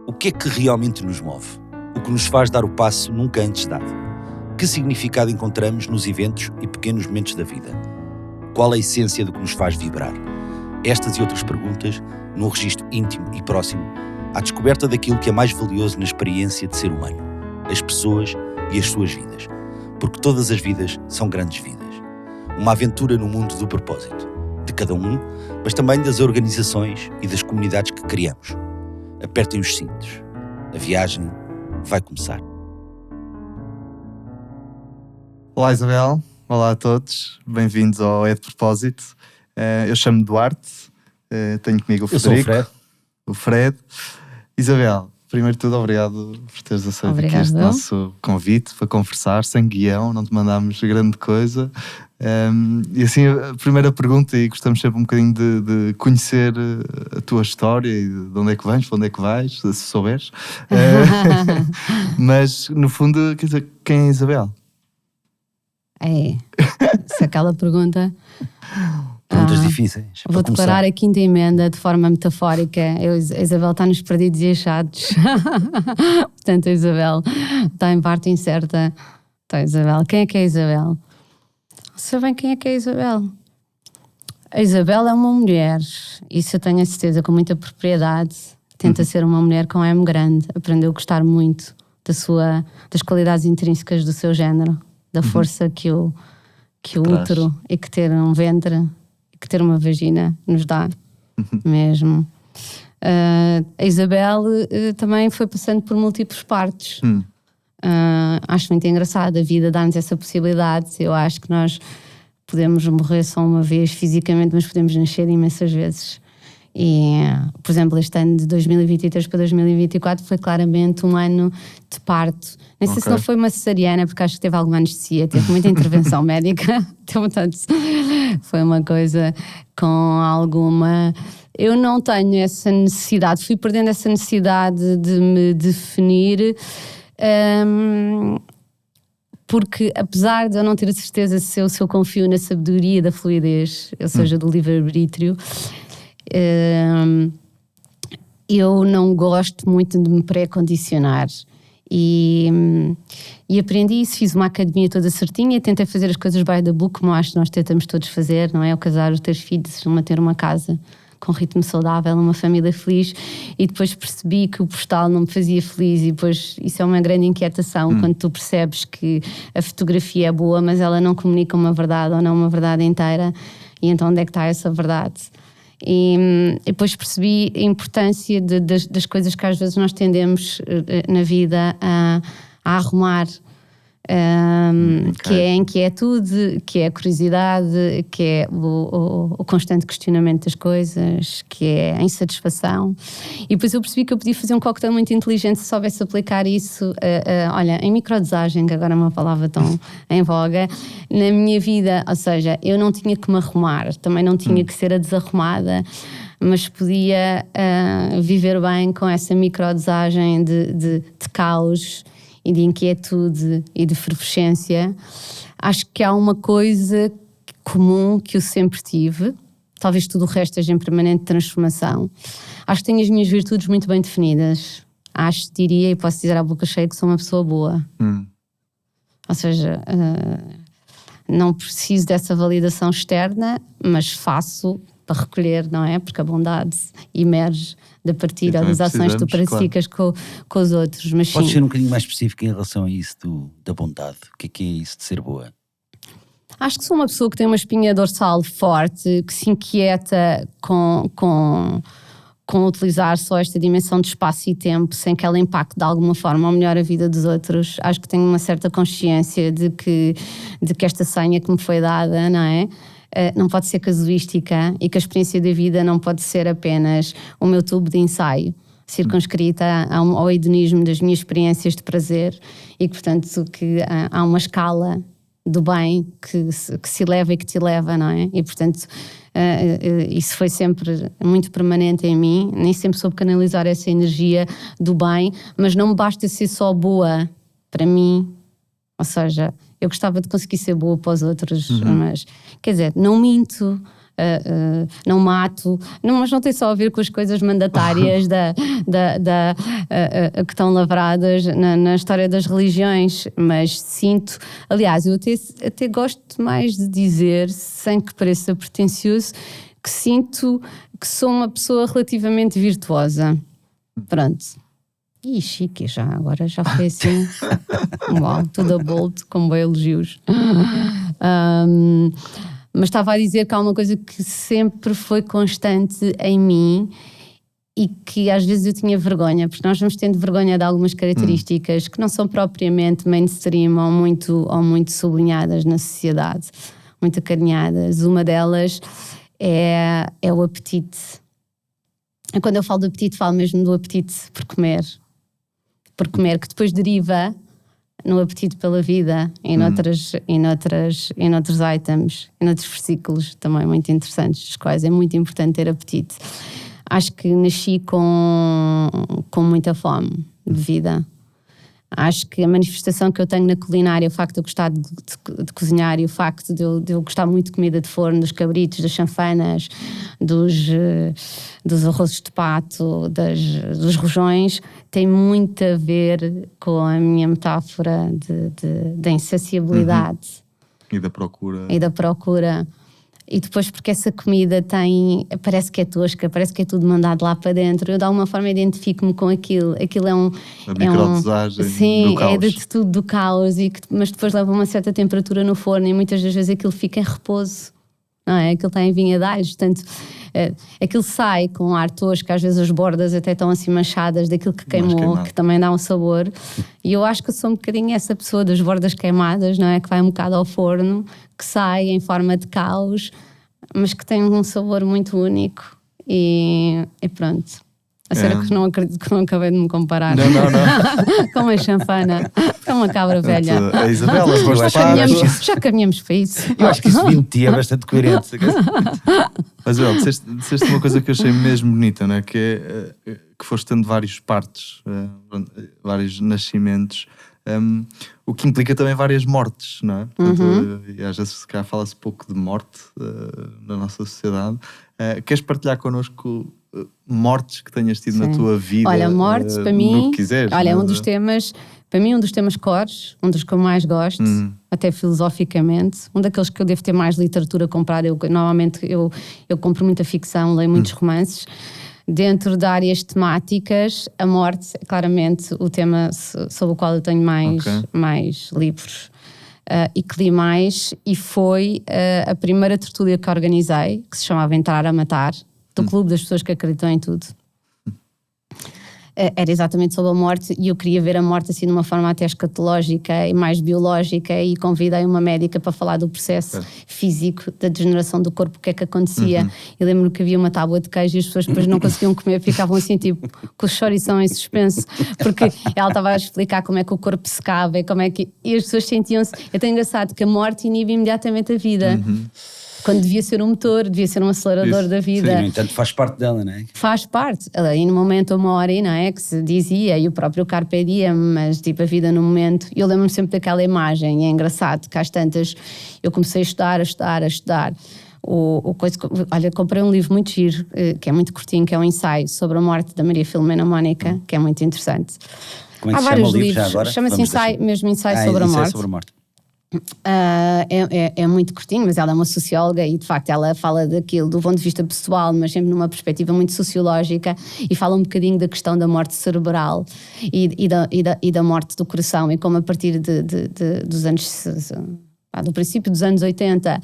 O que é que realmente nos move? O que nos faz dar o passo nunca antes dado? Que significado encontramos nos eventos e pequenos momentos da vida? Qual a essência do que nos faz vibrar? Estas e outras perguntas, num registro íntimo e próximo, à descoberta daquilo que é mais valioso na experiência de ser humano, as pessoas e as suas vidas. Porque todas as vidas são grandes vidas. Uma aventura no mundo do propósito, de cada um, mas também das organizações e das comunidades que criamos. Apertem os cintos. A viagem vai começar. Olá Isabel, olá a todos, bem-vindos ao É de Propósito. Eu chamo-me Duarte, tenho comigo o Frederico. Eu sou o Fred. Isabel, primeiro de tudo, obrigado por teres aceito aqui este nosso convite para conversar, sem guião, não te mandámos grande coisa. E assim, a primeira pergunta, e gostamos sempre um bocadinho de conhecer a tua história e de onde é que vens, para onde é que vais, se souberes. Mas, no fundo, quer dizer, quem é Isabel? Se aquela pergunta... Perguntas difíceis. Vou declarar a quinta emenda de forma metafórica. A Isabel está nos perdidos e achados. Portanto, a Isabel está em parte incerta. Então, Isabel, quem é a Isabel? Sabem quem é a Isabel? A Isabel é uma mulher, isso eu tenho a certeza com muita propriedade. Tenta ser uma mulher com M grande. Aprendeu a gostar muito das qualidades intrínsecas do seu género, da força que o útero e que ter um ventre, que ter uma vagina nos dá mesmo. A Isabel também foi passando por múltiplos partos. Acho muito engraçado, a vida dá-nos essa possibilidade. Eu acho que nós podemos morrer só uma vez fisicamente, mas podemos nascer imensas vezes. E, por exemplo, este ano de 2023 para 2024 foi claramente um ano de parto. Nem sei se não foi uma cesariana, porque acho que teve alguma anestesia, teve muita intervenção médica. Portanto, foi uma coisa com alguma... Eu não tenho essa necessidade, fui perdendo essa necessidade de me definir, porque apesar de eu não ter a certeza se eu confio na sabedoria da fluidez, ou seja, do livre-arbítrio, eu não gosto muito de me pré-condicionar e aprendi isso, fiz uma academia toda certinha, tentei fazer as coisas by the book, como acho que nós tentamos todos fazer, não é? O casar, os ter filhos, ter uma casa com ritmo saudável, uma família feliz, e depois percebi que o postal não me fazia feliz, e depois isso é uma grande inquietação quando tu percebes que a fotografia é boa, mas ela não comunica uma verdade ou não uma verdade inteira, e então onde é que está essa verdade? E depois percebi a importância das coisas que às vezes nós tendemos na vida a arrumar, que é a inquietude, que é a curiosidade, que é o constante questionamento das coisas, que é a insatisfação. E depois eu percebi que eu podia fazer um coquetel muito inteligente se soubesse aplicar isso, olha, em microdosagem, que agora é uma palavra tão em voga, na minha vida. Ou seja, eu não tinha que me arrumar, também não tinha que ser a desarrumada, mas podia viver bem com essa microdosagem de caos e de inquietude e de fervescência. Acho que há uma coisa comum que eu sempre tive, talvez tudo o resto esteja em permanente transformação. Acho que tenho as minhas virtudes muito bem definidas. Diria, e posso dizer à boca cheia, que sou uma pessoa boa. Ou seja, não preciso dessa validação externa, mas faço para recolher, não é? Porque a bondade emerge da partilha ou das ações que tu praticas com os outros. Mas podes ser um bocadinho mais específico em relação a isso da bondade? O que é isso de ser boa? Acho que sou uma pessoa que tem uma espinha dorsal forte, que se inquieta com utilizar só esta dimensão de espaço e tempo sem que ela impacte de alguma forma ou melhor a vida dos outros. Acho que tenho uma certa consciência de que esta senha que me foi dada, não é? Não pode ser casuística, e que a experiência da vida não pode ser apenas o meu tubo de ensaio, circunscrita ao hedonismo das minhas experiências de prazer, e que, portanto, que há uma escala do bem que se eleva e que te eleva, não é? E, portanto, isso foi sempre muito permanente em mim. Nem sempre soube canalizar essa energia do bem, mas não me basta ser só boa para mim, ou seja, eu gostava de conseguir ser boa para os outros, mas, quer dizer, não minto, não mato, mas não tem só a ver com as coisas mandatárias que estão lavradas na história das religiões, mas sinto, aliás, eu até gosto mais de dizer, sem que pareça pretencioso, que sinto que sou uma pessoa relativamente virtuosa. Pronto. Ih, chique, agora já foi assim. Uau, toda bold, com bem elogios. Mas estava a dizer que há uma coisa que sempre foi constante em mim e que às vezes eu tinha vergonha, porque nós vamos tendo vergonha de algumas características que não são propriamente mainstream ou muito sublinhadas na sociedade, muito acarinhadas. Uma delas é o apetite. Quando eu falo do apetite, falo mesmo do apetite por comer, que depois deriva no apetite pela vida e noutros items, e noutros versículos também muito interessantes, dos quais é muito importante ter apetite. Acho que nasci com muita fome de vida. Acho que a manifestação que eu tenho na culinária, o facto de eu gostar de cozinhar e o facto de eu gostar muito de comida de forno, dos cabritos, das chanfanas, dos arrozes de pato, dos rojões, tem muito a ver com a minha metáfora da insaciabilidade. E da procura. E depois porque essa comida parece que é tosca, parece que é tudo mandado lá para dentro. Eu de alguma forma identifico-me com aquilo. Aquilo é a microdosagem sim, do caos. É de tudo do caos, mas depois leva uma certa temperatura no forno e muitas das vezes aquilo fica em repouso. Não é? Aquilo está em vinhadalhos, portanto, aquilo sai com um ar tosco, às vezes as bordas até estão assim manchadas daquilo que queimou, que também dá um sabor. E eu acho que eu sou um bocadinho essa pessoa das bordas queimadas, não é? Que vai um bocado ao forno, que sai em forma de caos, mas que tem um sabor muito único. E pronto. A sério que não acredito que não acabei de me comparar. Não. Com uma chanfana, com uma cabra velha. A Isabela, já caminhamos para isso. Eu acho que isso de ti é bastante coerente. Mas, disseste uma coisa que eu achei mesmo bonita, né? Que foste tendo vários partos, vários nascimentos, o que implica também várias mortes, não é? Portanto, e às vezes se calhar fala-se pouco de morte na nossa sociedade. Queres partilhar connosco mortes que tenhas tido na tua vida? Olha, mortes para mim, que quiseres, olha, um dos temas, para mim um dos temas cores, um dos que eu mais gosto, até filosoficamente, um daqueles que eu devo ter mais literatura comprada. Normalmente eu compro muita ficção, leio muitos romances. Dentro de áreas temáticas, a morte é claramente o tema sobre o qual eu tenho mais livros e que li mais, e foi a primeira tertúlia que organizei, que se chamava Entrar a Matar, do Clube das Pessoas que Acreditam em Tudo. Era exatamente sobre a morte e eu queria ver a morte assim de uma forma até escatológica e mais biológica, e convidei uma médica para falar do processo físico da degeneração do corpo, o que é que acontecia. Eu lembro que havia uma tábua de queijo e as pessoas depois não conseguiam comer, ficavam assim tipo com o chourição em suspenso, porque ela estava a explicar como é que o corpo secava e e as pessoas sentiam-se. É tão engraçado que a morte inibe imediatamente a vida. Quando devia ser um motor, devia ser um acelerador da vida. Sim, no entanto faz parte dela, não é? Faz parte. E no momento uma hora, não é? Que se dizia, e o próprio Carpe Diem, mas tipo a vida no momento. Eu lembro-me sempre daquela imagem, e é engraçado que às tantas eu comecei a estudar. Olha, comprei um livro muito giro, que é muito curtinho, que é um ensaio sobre a morte da Maria Filomena Mónica, que é muito interessante. Como é que Há se chama vários o livro livros, já agora? Chama-se ensaio sobre a morte. Sobre a morte. É muito curtinho, mas ela é uma socióloga e de facto ela fala daquilo do ponto de vista pessoal, mas sempre numa perspectiva muito sociológica, e fala um bocadinho da questão da morte cerebral e da morte do coração, e como a partir dos anos, do princípio dos anos 80,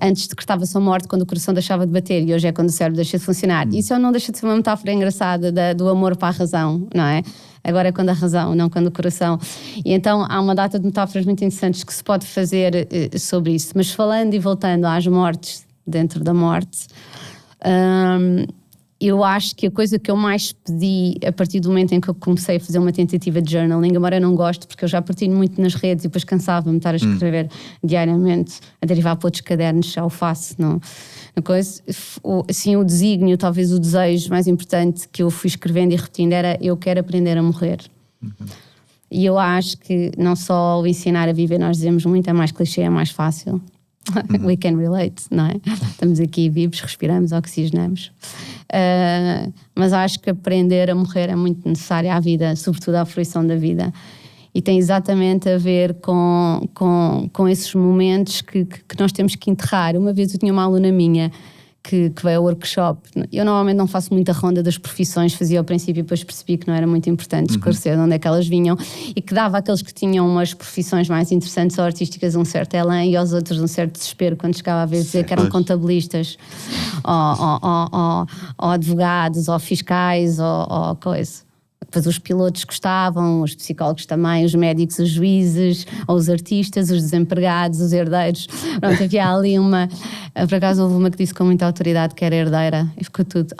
antes decretava-se a morte quando o coração deixava de bater, e hoje é quando o cérebro deixa de funcionar. Isso não deixa de ser uma metáfora engraçada do amor para a razão, não é? Agora é quando a razão, não quando o coração. E então há uma data de metáforas muito interessantes que se pode fazer sobre isso. Mas falando e voltando às mortes dentro da morte, eu acho que a coisa que eu mais pedi a partir do momento em que eu comecei a fazer uma tentativa de journaling, embora eu não goste, porque eu já partilho muito nas redes e depois cansava-me de estar a escrever diariamente, a derivar para outros cadernos, já o faço, não. Assim, o desígnio, talvez o desejo mais importante que eu fui escrevendo e repetindo era: eu quero aprender a morrer. E eu acho que não só o ensinar a viver, nós dizemos muito, é mais clichê, é mais fácil. We can relate, não é? Estamos aqui vivos, respiramos, oxigenamos. Mas acho que aprender a morrer é muito necessário à vida, sobretudo à fruição da vida. E tem exatamente a ver com esses momentos que nós temos que enterrar. Uma vez eu tinha uma aluna minha que veio ao workshop. Eu normalmente não faço muita ronda das profissões, fazia ao princípio e depois percebi que não era muito importante esclarecer de onde é que elas vinham, e que dava àqueles que tinham umas profissões mais interessantes ou artísticas um certo elan, e aos outros um certo desespero quando chegava a ver dizer que eram contabilistas ou advogados ou fiscais ou coisa. Depois os pilotos gostavam, os psicólogos também, os médicos, os juízes, ou os artistas, os desempregados, os herdeiros. Pronto, havia ali por acaso houve uma que disse com muita autoridade que era herdeira, e ficou tudo...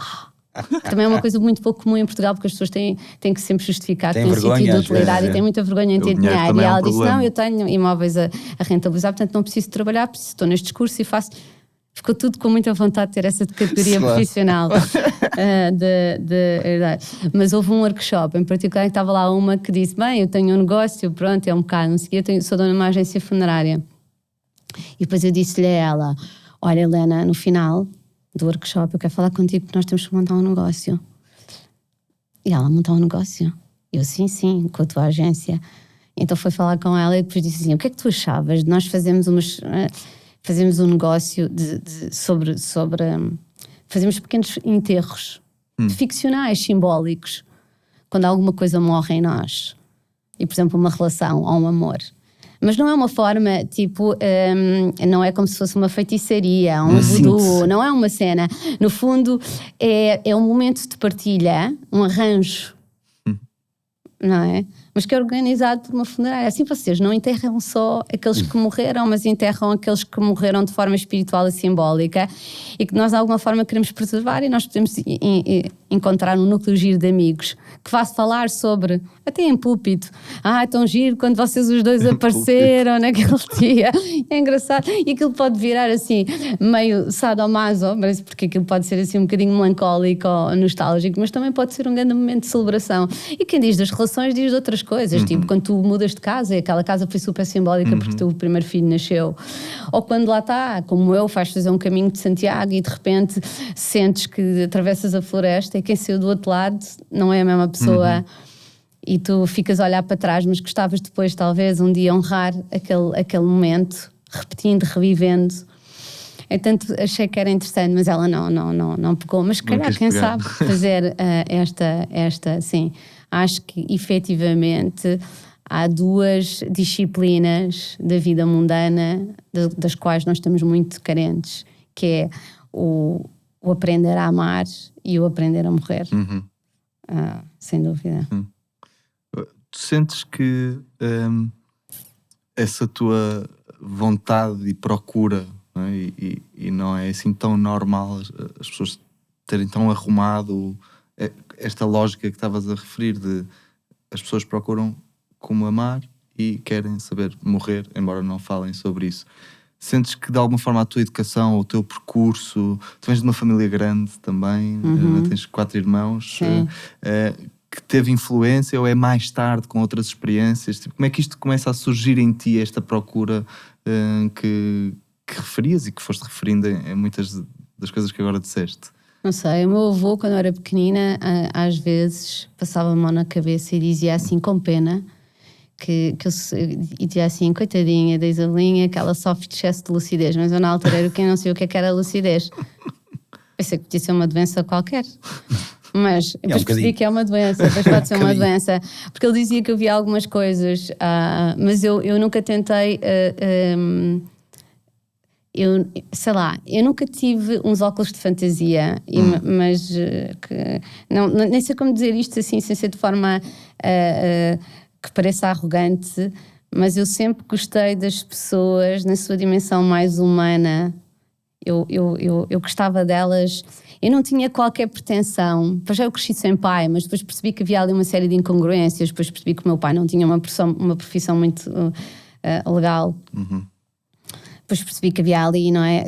Também é uma coisa muito pouco comum em Portugal, porque as pessoas têm que sempre justificar que têm um sítio de utilidade e têm muita vergonha em ter dinheiro. E ela disse, não, eu tenho imóveis a rentabilizar, portanto não preciso trabalhar, estou neste discurso e faço... Ficou tudo com muita vontade de ter essa categoria profissional. Mas houve um workshop em particular que estava lá uma que disse, bem, eu tenho um negócio, pronto, é um bocado, não sei o quê, sou dona de uma agência funerária. E depois eu disse-lhe a ela, olha Helena, no final do workshop eu quero falar contigo porque nós temos que montar um negócio. E ela montou um negócio. Eu, sim, com a tua agência. Então foi falar com ela e depois disse assim, o que é que tu achavas de nós fazermos um negócio sobre fazemos pequenos enterros ficcionais, simbólicos, quando alguma coisa morre em nós, e por exemplo uma relação ou um amor, mas não é uma forma tipo, não é como se fosse uma feitiçaria, um voodoo, não é uma cena, no fundo é um momento de partilha, um arranjo, não é? Mas que é organizado por uma funerária. Assim vocês não enterram só aqueles que morreram, mas enterram aqueles que morreram de forma espiritual e simbólica, e que nós de alguma forma queremos preservar, e nós podemos encontrar um núcleo giro de amigos que vá-se falar sobre, até em púlpito, tão giro quando vocês os dois apareceram naquele dia, é engraçado, e aquilo pode virar assim meio sadomaso, porque aquilo pode ser assim um bocadinho melancólico ou nostálgico, mas também pode ser um grande momento de celebração. E quem diz das relações diz de outras coisas, tipo quando tu mudas de casa e aquela casa foi super simbólica porque o teu primeiro filho nasceu, ou quando lá está, como eu, vais fazer um caminho de Santiago e de repente sentes que atravessas a floresta e quem saiu do outro lado não é a mesma pessoa, e tu ficas a olhar para trás, mas gostavas depois talvez um dia honrar aquele momento, repetindo, revivendo. Então achei que era interessante, mas ela não pegou, mas se calhar quem sabe fazer esta sim. Acho que efetivamente há duas disciplinas da vida mundana das quais nós estamos muito carentes, que é o aprender a amar e o aprender a morrer. Sem dúvida. Tu sentes que essa tua vontade e procura, não é? E não é assim tão normal as pessoas terem tão arrumado esta lógica que estavas a referir, de as pessoas procuram como amar e querem saber morrer, embora não falem sobre isso. Sentes que de alguma forma a tua educação, o teu percurso, tu vens de uma família grande também, tens 4 irmãos, que teve influência, ou é mais tarde com outras experiências? Tipo, como é que isto começa a surgir em ti, esta procura que referias e que foste referindo em muitas das coisas que agora disseste? Não sei, o meu avô, quando eu era pequenina, às vezes passava a mão na cabeça e dizia assim, com pena, e dizia assim, coitadinha da Isabelinha, que ela sofre de excesso de lucidez, mas eu na altura era quem não sei o que era lucidez. Pensei que podia ser uma doença qualquer, mas depois percebi que é uma doença, depois pode ser uma doença, porque ele dizia que eu via algumas coisas, mas eu nunca tentei... eu nunca tive uns óculos de fantasia, mas nem sei como dizer isto assim, sem ser de forma que pareça arrogante, mas eu sempre gostei das pessoas na sua dimensão mais humana. Eu gostava delas, eu não tinha qualquer pretensão. Já eu cresci sem pai, mas depois percebi que havia ali uma série de incongruências, depois percebi que o meu pai não tinha uma profissão muito legal. Depois percebi que havia ali, não é,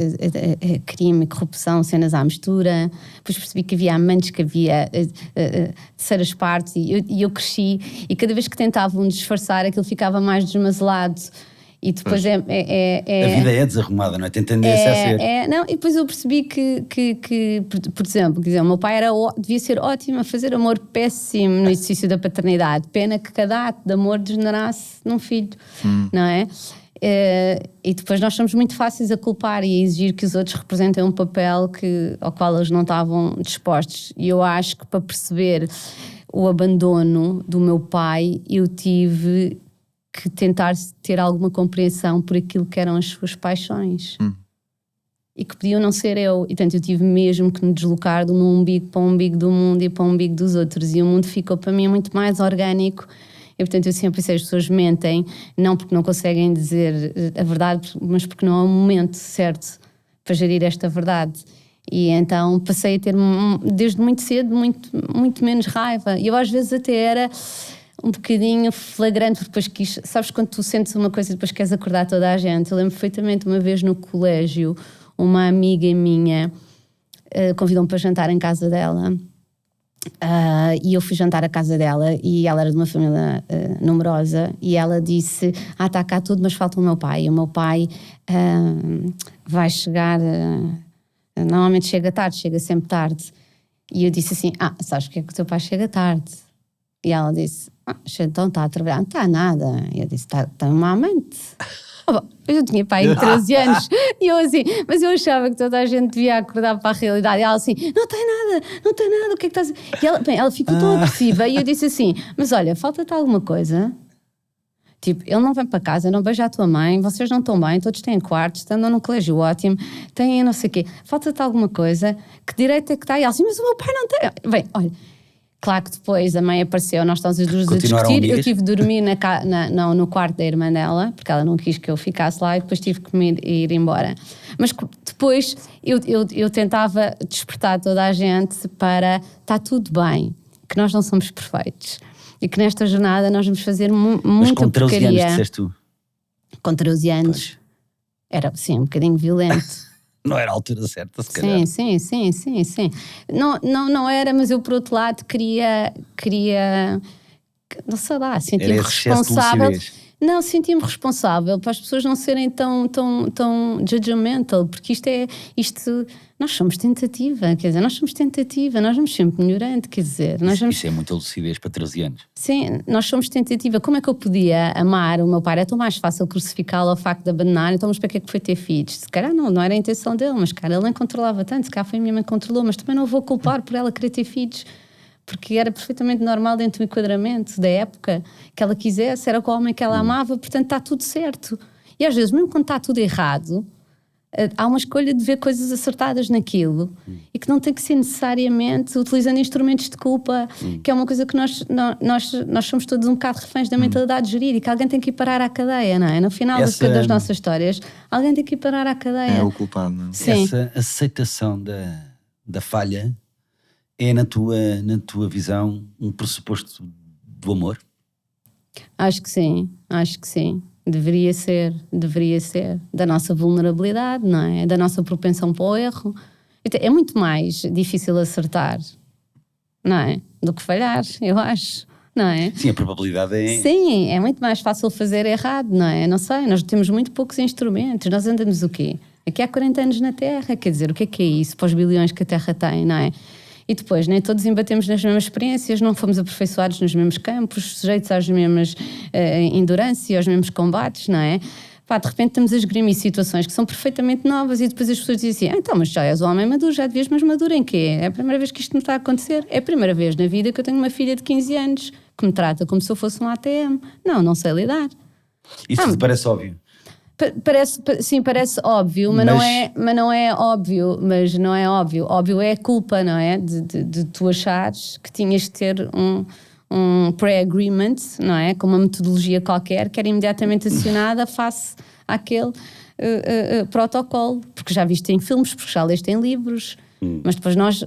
crime, corrupção, cenas à mistura. Depois percebi que havia amantes, que havia terceiras partes, e eu cresci, e cada vez que tentavam disfarçar aquilo ficava mais desmazelado. E depois A vida é desarrumada, não é? Tem tendência a ser. Não, e depois eu percebi que por exemplo, quer dizer, o meu pai devia ser ótimo a fazer amor, péssimo no exercício da paternidade. Pena que cada ato de amor degenerasse num filho, não é? E depois nós somos muito fáceis a culpar e a exigir que os outros representem um papel ao qual eles não estavam dispostos. E eu acho que para perceber o abandono do meu pai, eu tive que tentar ter alguma compreensão por aquilo que eram as suas paixões e que podiam não ser eu. E portanto eu tive mesmo que me deslocar do meu umbigo para o umbigo do mundo e para o umbigo dos outros, e o mundo ficou para mim muito mais orgânico. E portanto eu sempre sei, as pessoas mentem não porque não conseguem dizer a verdade, mas porque não há um momento certo para gerir esta verdade. E então passei a ter desde muito cedo muito menos raiva, e eu às vezes até era um bocadinho flagrante, porque depois sabes quando tu sentes uma coisa e depois queres acordar toda a gente. Eu lembro perfeitamente uma vez no colégio, uma amiga minha convidou-me para jantar em casa dela, e eu fui jantar à casa dela, e ela era de uma família numerosa, e ela disse, está cá tudo, mas falta o meu pai. O meu pai vai chegar, normalmente chega tarde, chega sempre tarde. E eu disse assim, sabes porque é que o teu pai chega tarde? E ela disse, então está a trabalhar. Não está nada. E eu disse, está uma amante. Eu tinha pai de 13 anos. E eu assim, mas eu achava que toda a gente devia acordar para a realidade. E ela assim, não tem nada, o que é que estás a dizer? E ela ficou tão agressiva. E eu disse assim, mas olha, falta-te alguma coisa? Tipo, ele não vem para casa, não beija a tua mãe, vocês não estão bem, todos têm quartos, andam num colégio ótimo, têm não sei o quê. Falta-te alguma coisa? Que direito é que está? E ela assim, mas o meu pai não tem. Bem, olha... Claro que depois a mãe apareceu, nós estamos as duas a discutir. Eu tive de dormir no quarto da irmã dela, porque ela não quis que eu ficasse lá, e depois tive que ir embora. Mas depois eu tentava despertar toda a gente para está tudo bem, que nós não somos perfeitos e que nesta jornada nós vamos fazer muita porcaria. Mas com 13 anos disseste tu? Com 13 anos. Pois. Era, sim, um bocadinho violento. Não era a altura certa, se calhar. Sim. Não era, mas eu por outro lado queria não sei lá, sentia-me responsável. Não, sentia-me responsável para as pessoas não serem tão judgmental, porque nós somos tentativa, quer dizer, nós vamos sempre melhorando, quer dizer. Isso é muita lucidez para 13 anos. Sim, nós somos tentativa. Como é que eu podia amar o meu pai? É tão mais fácil crucificá-lo ao facto de abandonar, então mas para que é que foi ter filhos? Se calhar não era a intenção dele, mas cara, ele nem controlava tanto, se calhar foi a minha mãe que controlou, mas também não vou culpar por ela querer ter filhos, porque era perfeitamente normal dentro do enquadramento da época que ela quisesse, era com o homem que ela amava, portanto está tudo certo. E às vezes, mesmo quando está tudo errado, há uma escolha de ver coisas acertadas naquilo e que não tem que ser necessariamente utilizando instrumentos de culpa, que é uma coisa que nós somos todos um bocado reféns da mentalidade de gerir, e que alguém tem que ir parar à cadeia, não é? No final das nossas histórias, alguém tem que ir parar à cadeia. É o culpado, não é? Sim. Essa aceitação da falha é, na tua visão, um pressuposto do amor? Acho que sim. Deveria ser da nossa vulnerabilidade, não é? Da nossa propensão para o erro. É muito mais difícil acertar, não é? Do que falhar, eu acho, não é? Sim, a probabilidade é... Sim, é muito mais fácil fazer errado, não é? Não sei, nós temos muito poucos instrumentos, nós andamos o quê? Aqui há 40 anos na Terra, quer dizer, o que é isso para os bilhões que a Terra tem, não é? E depois, nem todos embatemos nas mesmas experiências, não fomos aperfeiçoados nos mesmos campos, sujeitos às mesmas endurance e aos mesmos combates, não é? De repente estamos a esgrimir situações que são perfeitamente novas, e depois as pessoas dizem assim, então, mas já és um homem maduro, já devias, mas maduro em quê? É a primeira vez que isto me está a acontecer? É a primeira vez na vida que eu tenho uma filha de 15 anos que me trata como se eu fosse um ATM. Não sei lidar. Isso te parece óbvio? Parece óbvio, mas não é óbvio. Óbvio é a culpa, não é? De tu achares que tinhas de ter um pré-agreement, não é? Com uma metodologia qualquer que era imediatamente acionada face àquele protocolo, porque já viste em filmes, porque já leste em livros. Mas depois nós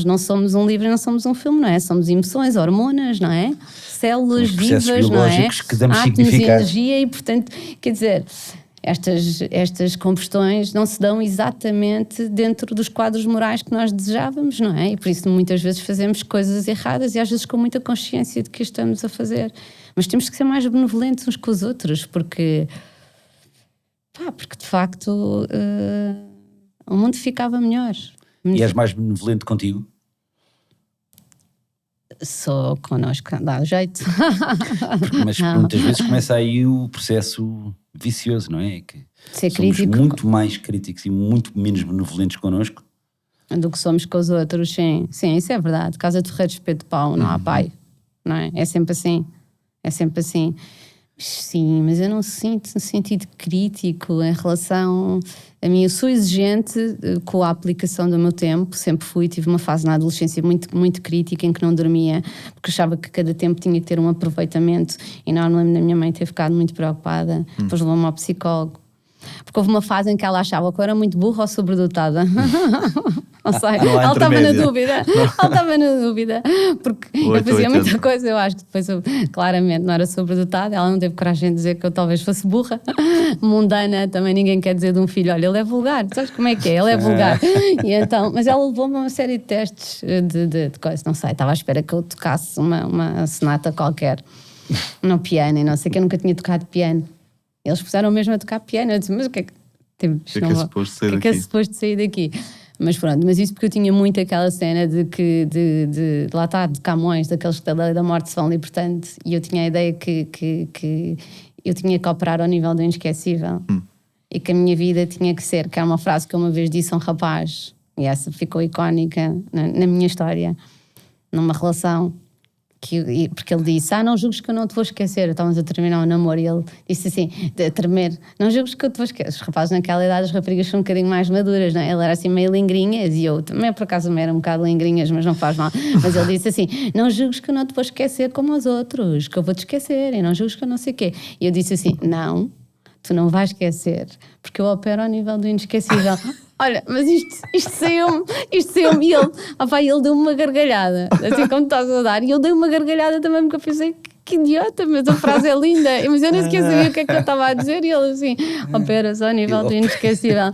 não somos um livro e não somos um filme, não é? Somos emoções, hormonas, não é? Células vivas, não é? Que damos átomos e energia, e portanto, quer dizer... Estas combustões não se dão exatamente dentro dos quadros morais que nós desejávamos, não é? E por isso muitas vezes fazemos coisas erradas, e às vezes com muita consciência de que estamos a fazer. Mas temos que ser mais benevolentes uns com os outros, porque Porque de facto o mundo ficava melhor. E és mais benevolente contigo? Sou connosco, dá jeito. Mas muitas vezes começa aí o processo vicioso, não é? Que ser somos crítico, muito mais críticos e muito menos benevolentes connosco do que somos com os outros, sim. Sim, isso é verdade. Casa de ferreiro, espeto de pau, não há pai. Não é? É sempre assim. É sempre assim. Sim, mas eu não sinto no sentido crítico em relação a mim. Eu sou exigente com a aplicação do meu tempo, sempre fui. Tive uma fase na adolescência muito, muito crítica em que não dormia, porque achava que cada tempo tinha que ter um aproveitamento. E não me lembro da minha mãe ter ficado muito preocupada. Depois levou-me ao psicólogo. Porque houve uma fase em que ela achava que eu era muito burra ou sobredotada. Não sei, ela estava na dúvida. Ela estava na dúvida. Porque eu fazia muita coisa, eu acho que depois eu claramente não era sobredotada. Ela não teve coragem de dizer que eu talvez fosse burra. Mundana, também ninguém quer dizer de um filho, olha, ele é vulgar. Sabes como é que é? Ele é vulgar. E então, mas ela levou-me a uma série de testes de coisas, não sei, estava à espera que eu tocasse uma sonata qualquer no piano e não sei, que eu nunca tinha tocado piano. Eles puseram mesmo a tocar piano. Eu disse, mas o que é que... Tipo, é suposto sair daqui? Mas pronto, mas isso porque eu tinha muito aquela cena de lá está, de Camões, daqueles que da lei da morte se vão libertando, e eu tinha a ideia que eu tinha que operar ao nível do inesquecível e que a minha vida tinha que ser, que é uma frase que eu uma vez disse a um rapaz, e essa ficou icónica na minha história, numa relação. Porque ele disse, não julgues que eu não te vou esquecer. Estávamos a terminar o namoro e ele disse assim, a tremer, não julgues que eu te vou esquecer. Os rapazes naquela idade, as raparigas são um bocadinho mais maduras, não é? Ele era assim meio lingrinhas e eu também por acaso me era um bocado lingrinhas, mas não faz mal. Mas ele disse assim, não julgues que eu não te vou esquecer como os outros, que eu vou te esquecer, e não julgues que eu não sei o quê. E eu disse assim, não, tu não vais esquecer, porque eu opero ao nível do inesquecível. Olha, mas isto saiu-me, e ele deu-me uma gargalhada, assim como estás a dar, e eu dei uma gargalhada também, porque eu pensei, que idiota, mas a frase é linda, mas eu nem sequer sabia o que é que eu estava a dizer, e ele assim, operas ao nível do inesquecível.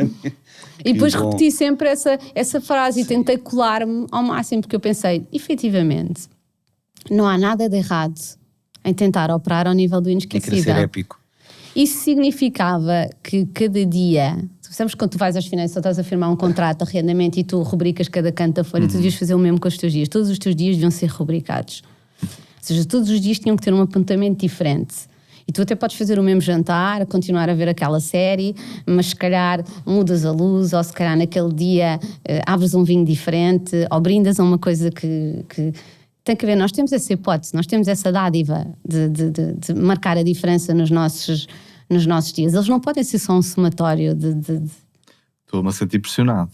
E depois repeti sempre essa frase e tentei colar-me ao máximo, porque eu pensei, efetivamente, não há nada de errado em tentar operar ao nível do inesquecível. Tem que ser épico. Isso significava que cada dia, sabes, quando tu vais às finanças ou estás a firmar um contrato de arrendamento e tu rubricas cada canto da folha, tu devias fazer o mesmo com os teus dias. Todos os teus dias deviam ser rubricados. Ou seja, todos os dias tinham que ter um apontamento diferente. E tu até podes fazer o mesmo jantar, continuar a ver aquela série, mas se calhar mudas a luz, ou se calhar naquele dia abres um vinho diferente, ou brindas a uma coisa que tem que ver. Nós temos essa hipótese, nós temos essa dádiva de marcar a diferença nos nossos dias. Eles não podem ser só um somatório Estou-me a sentir pressionado.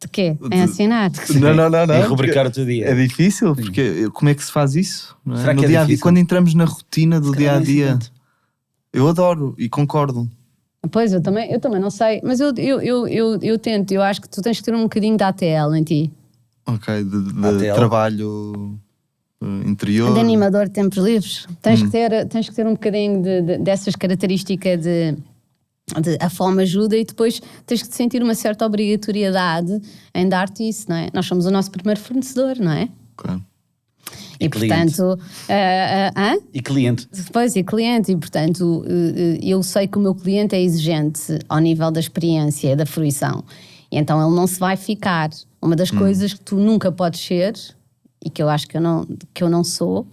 De quê? Em assinar? Não. Em rubricar o teu dia. É difícil, porque como é que se faz isso? Não é? Será que no é dia a dia, difícil? quando entramos na rotina do dia a dia, tanto. eu adoro e concordo. Pois, eu também não sei, mas eu tento, eu acho que tu tens que ter um bocadinho de ATL em ti. Ok, de trabalho interior. De animador de tempos livres. Tens que ter um bocadinho dessas características de a fome ajuda, e depois tens que te sentir uma certa obrigatoriedade em dar-te isso, não é? Nós somos o nosso primeiro fornecedor, não é? Claro. E cliente. Portanto... E cliente. Pois, e cliente, e portanto eu sei que o meu cliente é exigente ao nível da experiência e da fruição, e então ele não se vai ficar. Uma das coisas que tu nunca podes ser, e que eu acho que eu não sou,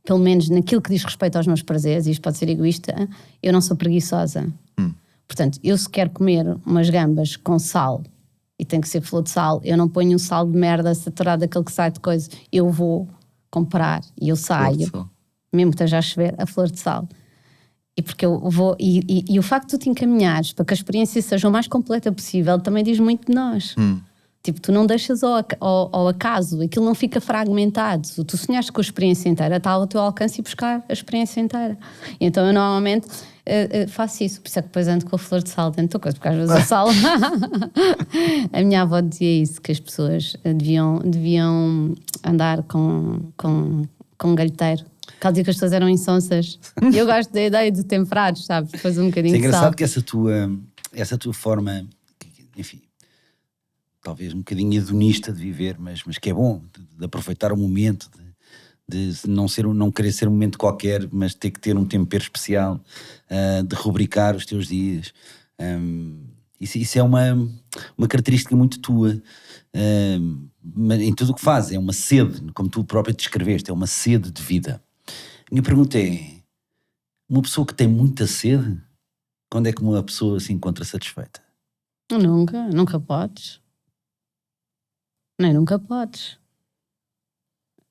pelo menos naquilo que diz respeito aos meus prazeres, e isto pode ser egoísta, eu não sou preguiçosa. Portanto, eu se quero comer umas gambas com sal, e tem que ser flor de sal, eu não ponho um sal de merda saturado, daquele que sai de coisa, eu vou comprar e eu saio, mesmo que esteja a chover, a flor de sal. E porque eu vou, e o facto de tu te encaminhares para que a experiência seja o mais completa possível também diz muito de nós. Tipo, tu não deixas ao acaso, aquilo não fica fragmentado. Tu sonhaste com a experiência inteira, está ao teu alcance e buscar a experiência inteira. E então eu normalmente faço isso, por isso é que depois ando com a flor de sal dentro da coisa, porque às vezes o sal... A minha avó dizia isso, que as pessoas deviam andar com um galheteiro. Que ela dizia que as pessoas eram insonsas. E eu gosto da ideia de temperados, sabes? Depois um bocadinho É de sal. engraçado que essa tua forma, enfim, talvez um bocadinho hedonista de viver, mas que é bom, de aproveitar o momento, de não querer ser um momento qualquer, mas ter que ter um tempero especial, de rubricar os teus dias. Isso é uma característica muito tua, em tudo o que fazes. É uma sede, como tu próprio descreveste, é uma sede de vida. A minha pergunta é, uma pessoa que tem muita sede, quando é que uma pessoa se encontra satisfeita? Nunca podes. Nem nunca podes.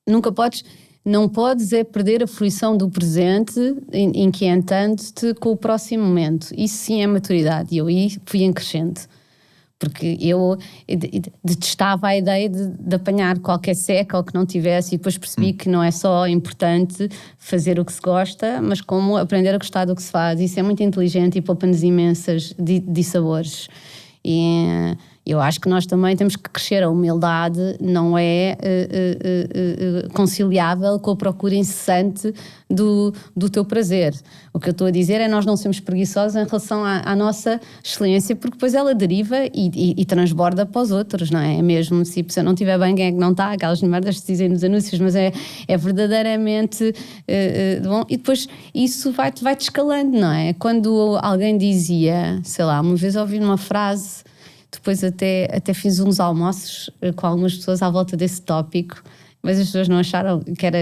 Nunca podes, não podes é perder a fruição do presente, inquietando-te com o próximo momento. Isso sim é maturidade. E eu aí fui em crescendo. Porque eu detestava a ideia de apanhar qualquer seca ou que não tivesse, e depois percebi que não é só importante fazer o que se gosta, mas como aprender a gostar do que se faz. Isso é muito inteligente e poupa-nos imensas dissabores. E eu acho que nós também temos que crescer. A humildade não é conciliável com a procura incessante do teu prazer. O que eu estou a dizer é nós não sermos preguiçosos em relação à nossa excelência, porque depois ela deriva e transborda para os outros, não é? É mesmo, se eu não estiver bem, quem é que não está? Aquelas merdas que se dizem nos anúncios, mas é verdadeiramente bom. E depois isso vai-te escalando, não é? Quando alguém dizia, sei lá, uma vez ouvi uma frase, depois até fiz uns almoços com algumas pessoas à volta desse tópico, mas as pessoas não acharam que era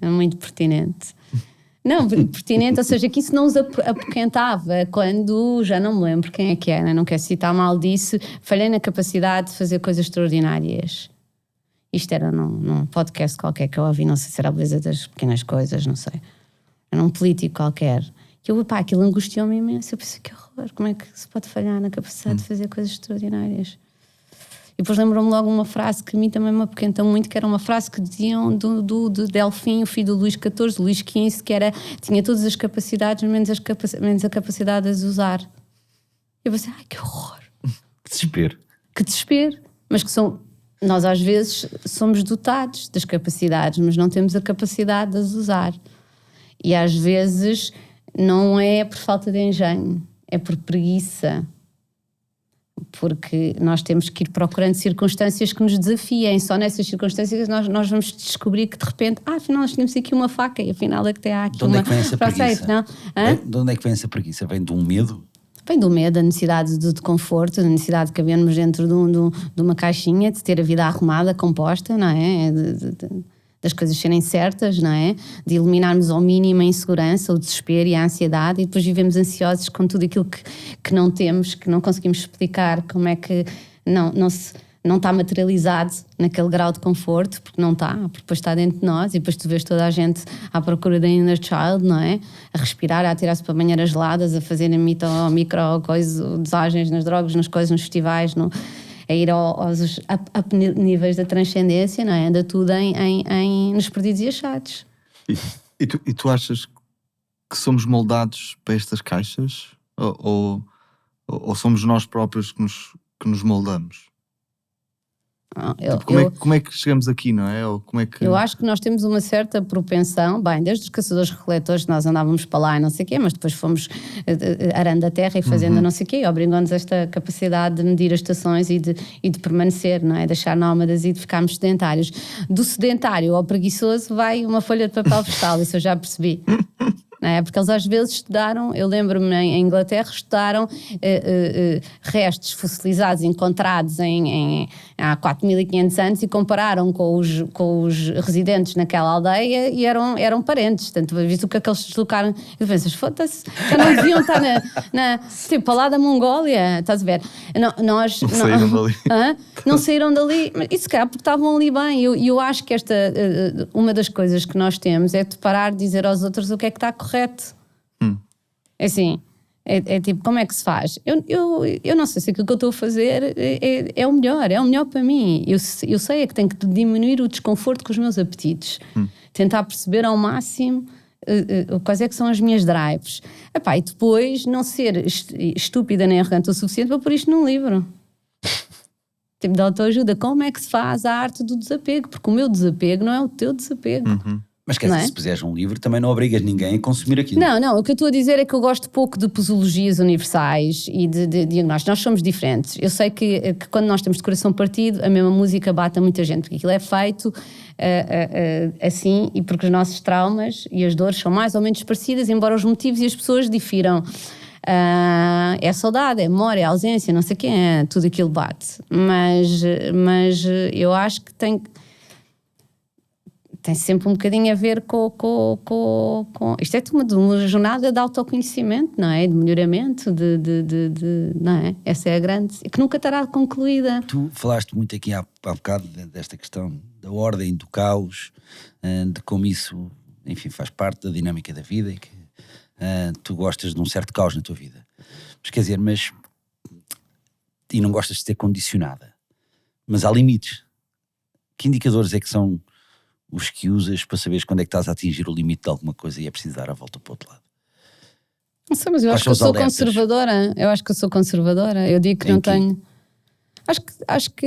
muito pertinente. Não, pertinente, ou seja, que isso não os apoquentava quando, já não me lembro quem é que era, não quero citar mal disso, falhei na capacidade de fazer coisas extraordinárias. Isto era num podcast qualquer que eu ouvi, não sei se era a beleza das pequenas coisas, não sei. Era um político qualquer. E aquilo angustiou-me imenso. Eu pensei, que horror, como é que se pode falhar na capacidade de fazer coisas extraordinárias? E depois lembro-me logo uma frase que a mim também me apoquentou muito, que era uma frase que diziam de Delfim, o filho do Luís XIV, Luís XV, que tinha todas as capacidades, menos a capacidade de as usar. Eu pensei, que horror. Que desespero. Que desespero. Mas nós às vezes somos dotados das capacidades, mas não temos a capacidade de as usar. E às vezes não é por falta de engenho, é por preguiça. Porque nós temos que ir procurando circunstâncias que nos desafiem. Só nessas circunstâncias nós vamos descobrir que de repente, afinal nós tínhamos aqui uma faca e afinal é que tem aqui uma... De onde é que vem essa preguiça? De onde é que vem essa preguiça? Vem de um medo? Vem do medo, da necessidade de conforto, da necessidade de cabermos dentro de uma caixinha, de ter a vida arrumada, composta, não é? Das coisas serem certas, não é? De eliminarmos ao mínimo a insegurança, o desespero e a ansiedade, e depois vivemos ansiosos com tudo aquilo que não temos, que não conseguimos explicar como é que não está materializado naquele grau de conforto, porque não está, porque depois está dentro de nós, e depois tu vês toda a gente à procura da inner child, não é? A respirar, a atirar-se para banheiras geladas, a fazerem micro dosagens nas drogas, nas coisas, nos festivais, a ir aos níveis da transcendência, não é? Anda tudo nos perdidos e achados. E tu achas que somos moldados para estas caixas? Ou somos nós próprios que nos moldamos? Como é que chegamos aqui, não é? Ou como é que... Eu acho que nós temos uma certa propensão, desde os caçadores-recoletores que nós andávamos para lá e não sei o quê, mas depois fomos arando a terra e fazendo não sei o quê, e obrigou-nos esta capacidade de medir as estações e de permanecer, não é? Deixar nómadas e de ficarmos sedentários. Do sedentário ao preguiçoso vai uma folha de papel vegetal, isso eu já percebi. Não é? Porque eles às vezes estudaram, eu lembro-me em Inglaterra, estudaram restos fossilizados encontrados há 4.500 anos e compararam com os residentes naquela aldeia e eram parentes. Portanto, visto o que é que eles deslocaram, e pensas, foda-se, já não deviam estar tipo, lá da Mongólia, estás a ver? Saíram dali. Não saíram dali, e se calhar porque estavam ali bem. E eu acho que uma das coisas que nós temos é de parar de dizer aos outros o que é que está correto. É assim, é tipo, como é que se faz? Eu não sei se aquilo que eu estou a fazer é o melhor para mim. Eu sei que tenho que diminuir o desconforto com os meus apetites, tentar perceber ao máximo quais é que são as minhas drives. E depois não ser estúpida nem arrogante o suficiente para pôr isto num livro. Tipo de autoajuda, como é que se faz a arte do desapego? Porque o meu desapego não é o teu desapego. Mas quer dizer, se puseres um livro, também não obrigas ninguém a consumir aquilo. Não, o que eu estou a dizer é que eu gosto pouco de posologias universais e de diagnósticos. Nós somos diferentes. Eu sei que quando nós temos de coração partido, a mesma música bate a muita gente, porque aquilo é feito assim, e porque os nossos traumas e as dores são mais ou menos parecidas, embora os motivos e as pessoas difiram. É a saudade, é a memória, é a ausência, não sei quem é, tudo aquilo bate. Mas eu acho que tem sempre um bocadinho a ver com isto é uma jornada de autoconhecimento, não é? De melhoramento, não é? Essa é a grande, que nunca estará concluída. Tu falaste muito aqui há bocado desta questão da ordem, do caos, de como isso, enfim, faz parte da dinâmica da vida e que tu gostas de um certo caos na tua vida. Mas quer dizer, e não gostas de ser condicionada. Mas há limites. Que indicadores é que são os que usas para saberes quando é que estás a atingir o limite de alguma coisa e é preciso dar a volta para o outro lado? Não sei, mas eu acho que eu sou conservadora. Eu digo que não tenho. Acho que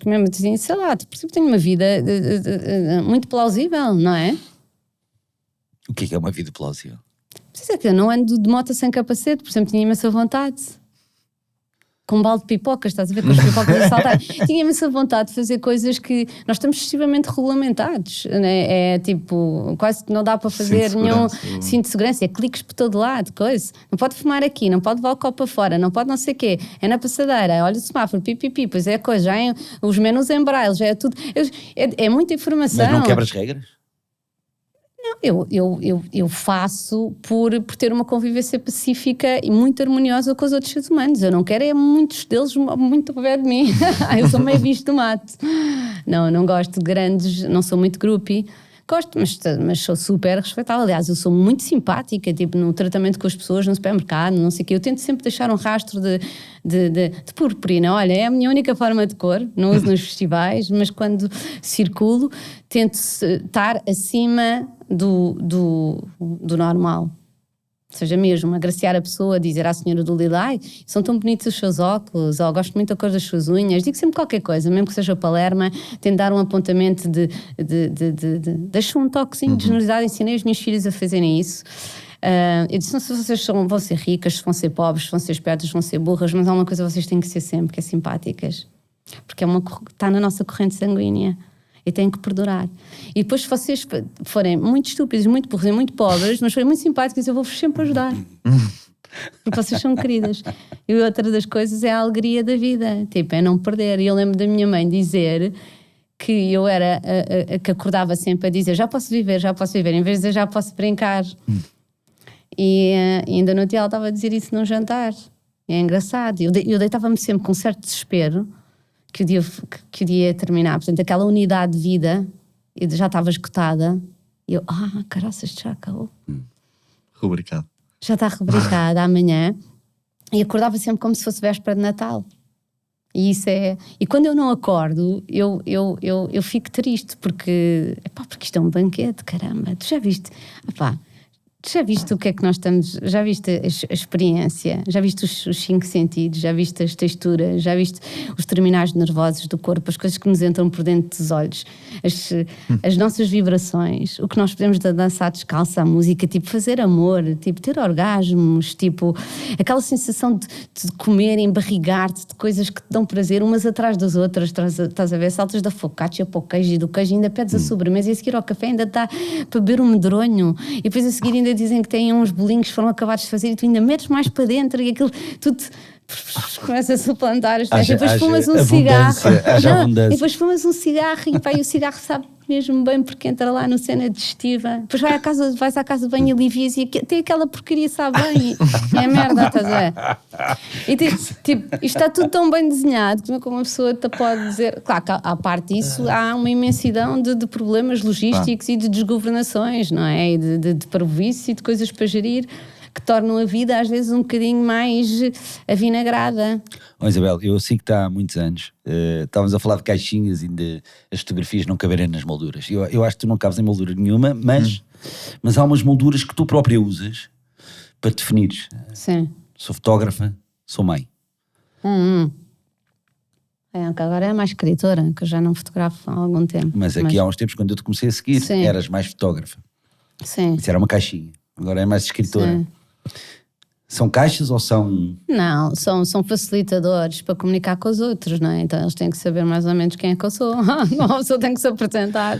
mesmo assim, sei lá, por exemplo, tenho uma vida muito plausível, não é? O que é uma vida plausível? Precisa que eu não ando de moto sem capacete, por exemplo, tinha imensa vontade. Com um balde de pipocas, estás a ver, com as pipocas a saltar. Tinha imensa vontade de fazer coisas que nós estamos excessivamente regulamentados, né? É tipo, quase que não dá para fazer nenhum cinto de segurança, é cliques por todo lado, coisa. Não pode fumar aqui, não pode levar o copo para fora, não pode não sei o quê, é na passadeira, olha o semáforo, pipipi, pois é a coisa, já é os menus em braille, já é tudo, é muita informação. Mas não quebras regras? Eu faço por ter uma convivência pacífica e muito harmoniosa com os outros seres humanos. Eu não quero muitos deles muito ao pé de mim. Eu sou meio bicho do mato. Não gosto de grandes, não sou muito groupie. Gosto, mas sou super respeitável. Aliás, eu sou muito simpática, tipo, no tratamento com as pessoas, no supermercado, não sei o quê. Eu tento sempre deixar um rastro de purpurina. Olha, é a minha única forma de cor, não uso nos festivais, mas quando circulo, tento estar acima do normal. Ou seja, mesmo agraciar a pessoa, dizer à senhora do Lila, ai, são tão bonitos os seus óculos, ou gosto muito da cor das suas unhas, digo sempre qualquer coisa, mesmo que seja palerma, tento dar um apontamento deixo um toquezinho de generosidade, ensinei os meus filhos a fazerem isso. Eu disse, não sei se vocês vão ser ricas, se vão ser pobres, se vão ser espertas, se vão ser burras, mas há uma coisa que vocês têm que ser sempre, que é simpáticas, porque está na nossa corrente sanguínea. E têm que perdurar. E depois, se vocês forem muito estúpidos, muito burros e muito pobres, mas forem muito simpáticos, eu vou-vos sempre ajudar. Porque vocês são queridas. E outra das coisas é a alegria da vida. Tipo, é não perder. E eu lembro da minha mãe dizer que eu era que acordava sempre a dizer já posso viver, em vez de dizer já posso brincar. E ainda no dia ela estava a dizer isso num jantar. É engraçado. Eu deitava-me sempre com um certo desespero que o dia ia terminar. Portanto, aquela unidade de vida já estava esgotada. E eu, caraças, já acabou. Rubricado. Já está rubricada amanhã. E acordava sempre como se fosse véspera de Natal. E isso é... E quando eu não acordo, eu fico triste, porque isto é um banquete, caramba. Tu já viste? Já viste o que é que nós estamos... Já viste a experiência? Já viste os 5 sentidos? Já viste as texturas? Já viste os terminais nervosos do corpo? As coisas que nos entram por dentro dos olhos? As nossas vibrações? O que nós podemos dançar descalça à música? Tipo, fazer amor? Tipo, ter orgasmos? Tipo, aquela sensação de comer, embarrigar-te de coisas que te dão prazer, umas atrás das outras. Estás a ver? Saltas da focaccia para o queijo e do queijo ainda pedes a sobremesa e a seguir ao café ainda dá para beber um medronho. E depois a seguir ainda dizem que têm uns bolinhos que foram acabados de fazer e tu ainda metes mais para dentro e aquilo tudo começa a suplantar as festas. E depois fumas um cigarro. E depois fumas um cigarro e o cigarro sabe mesmo bem porque entra lá no cena digestiva. Depois vais à casa de banho e alivias e tem aquela porcaria sabe bem. É merda, estás a ver? E tipo, isto está tudo tão bem desenhado que uma pessoa te pode dizer... Claro que à parte disso há uma imensidão de problemas logísticos e de desgovernações, não é? E de parvoíce e de coisas para gerir que tornam a vida às vezes um bocadinho mais avinagrada. Isabel, eu sei que está há muitos anos, estávamos a falar de caixinhas e de as fotografias não caberem nas molduras. Eu acho que tu não cabes em moldura nenhuma, mas há umas molduras que tu própria usas para definires. Sim. Sou fotógrafa, sou mãe. Agora é mais escritora, que eu já não fotografo há algum tempo. Mas aqui há uns tempos, quando eu te comecei a seguir, sim, eras mais fotógrafa. Sim. Isso era uma caixinha. Agora é mais escritora. Sim. São caixas ou são... Não, são facilitadores para comunicar com os outros, não é? Então eles têm que saber mais ou menos quem é que eu sou. Não, a pessoa tem que se apresentar.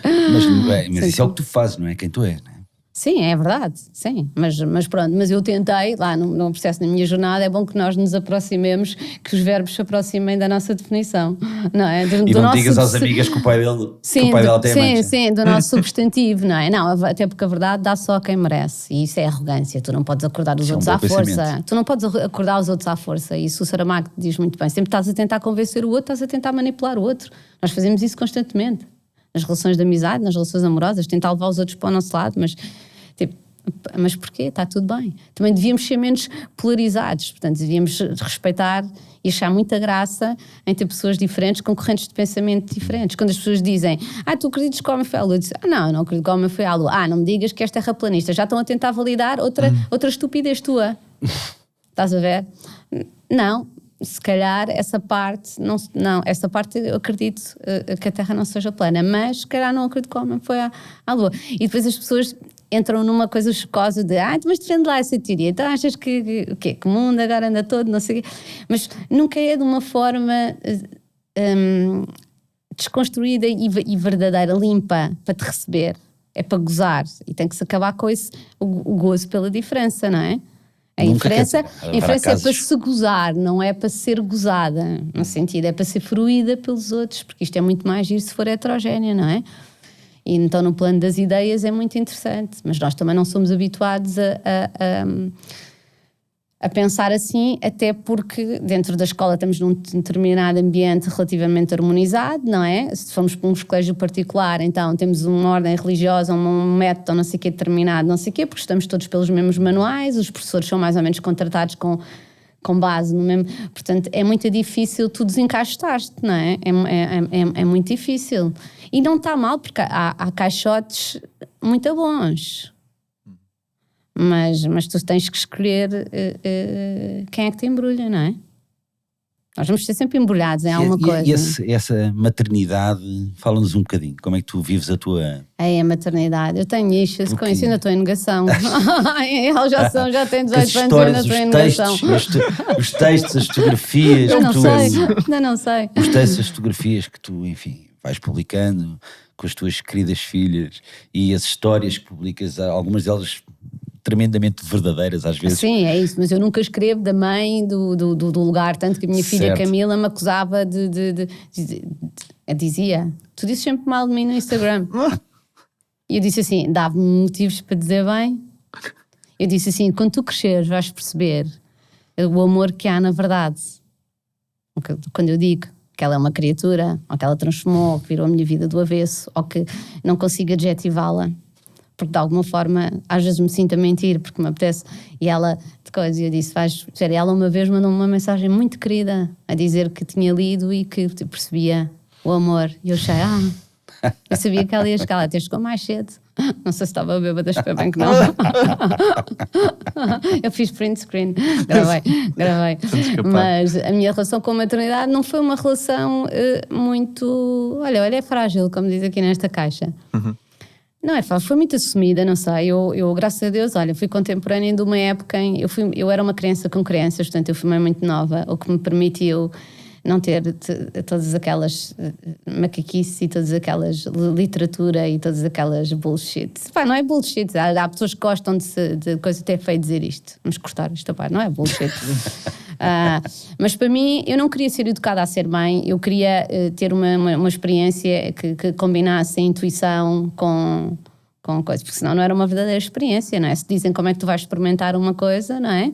Mas isso é o que tu fazes, não é? Quem tu és, não é? Sim, é verdade, sim, mas pronto, mas eu tentei, lá no processo da minha jornada, é bom que nós nos aproximemos, que os verbos se aproximem da nossa definição, não é? E não digas às amigas que o pai dele, sim, que o pai dela tem mancha. Sim, do nosso substantivo, não é? Não, até porque a verdade dá só a quem merece, e isso é arrogância, tu não podes acordar os outros à força, tu não podes acordar os outros à força, e isso o Saramago diz muito bem, sempre estás a tentar convencer o outro, estás a tentar manipular o outro, nós fazemos isso constantemente. Nas relações de amizade, nas relações amorosas, tentar levar os outros para o nosso lado, mas porquê? Está tudo bem. Também devíamos ser menos polarizados, portanto, devíamos respeitar e achar muita graça em ter pessoas diferentes, com correntes de pensamento diferentes. Quando as pessoas dizem, tu acreditas que o homem foi à lua? Eu disse, não, não acredito que o homem foi à lua. Não me digas que és terraplanista. Já estão a tentar validar outra estupidez tua. Estás a ver? Não. Se calhar essa parte, essa parte eu acredito que a Terra não seja plana, mas se calhar não acredito que o homem foi à Lua. E depois as pessoas entram numa coisa chocosa de, mas defende lá essa teoria, então achas que o mundo agora anda todo, não sei o quê. Mas nunca é de uma forma desconstruída e verdadeira, limpa, para te receber. É para gozar. E tem que se acabar com esse, o gozo pela diferença, não é? A inferência é para se gozar, não é para ser gozada, no sentido, é para ser fruída pelos outros, porque isto é muito mais giro se for heterogéneo, não é? E então no plano das ideias é muito interessante, mas nós também não somos habituados a pensar assim, até porque dentro da escola estamos num determinado ambiente relativamente harmonizado, não é? Se formos para um colégio particular, então temos uma ordem religiosa, um método, não sei o que, determinado, não sei o quê, porque estamos todos pelos mesmos manuais, os professores são mais ou menos contratados com base no mesmo... Portanto, é muito difícil tu desencaixar-te, não é? É muito difícil. E não está mal, porque há caixotes muito bons. Mas tu tens que escolher quem é que te embrulha, não é? Nós vamos ser sempre embrulhados em alguma coisa. E essa maternidade, fala-nos um bocadinho, como é que tu vives a tua... A maternidade, eu tenho issues com isso, ainda estou em negação. Eles já têm 18 anos e ainda estou em negação. Os textos, as fotografias... Ainda não sei. Os textos, as fotografias que tu, enfim, vais publicando com as tuas queridas filhas e as histórias que publicas, algumas delas... tremendamente verdadeiras às vezes. Sim, é isso, mas eu nunca escrevo da mãe do lugar, tanto que a minha filha Camila me acusava dizia, tu dizes sempre mal de mim no Instagram. E eu disse assim, dava-me motivos para dizer bem. Eu disse assim, quando tu cresceres vais perceber o amor que há na verdade. Quando eu digo que ela é uma criatura, ou que ela transformou, ou que virou a minha vida do avesso, ou que não consigo adjetivá-la, porque de alguma forma às vezes me sinto a mentir porque me apetece, e ela de coisa, e eu disse, ela uma vez mandou-me uma mensagem muito querida a dizer que tinha lido e que percebia o amor, e eu achei, eu sabia que ela ia chegar, ela até chegou mais cedo, não sei se estava bêbada, espero bem que não. Eu fiz print screen, gravei. Mas a minha relação com a maternidade não foi uma relação muito, olha, é frágil, como diz aqui nesta caixa. Não é fácil, foi muito assumida, não sei, eu graças a Deus, olha, fui contemporânea de uma época em eu era uma criança com crianças, portanto eu fui mãe muito nova, o que me permitiu não ter todas aquelas macaquices e todas aquelas literatura e todas aquelas bullshit. Não é bullshit, há pessoas que gostam de coisa, até feio dizer isto, vamos cortar esta parte, não é bullshit. Mas para mim, eu não queria ser educada a ser mãe, eu queria ter uma experiência que combinasse a intuição com coisa, porque senão não era uma verdadeira experiência, não é? Se dizem como é que tu vais experimentar uma coisa, não é?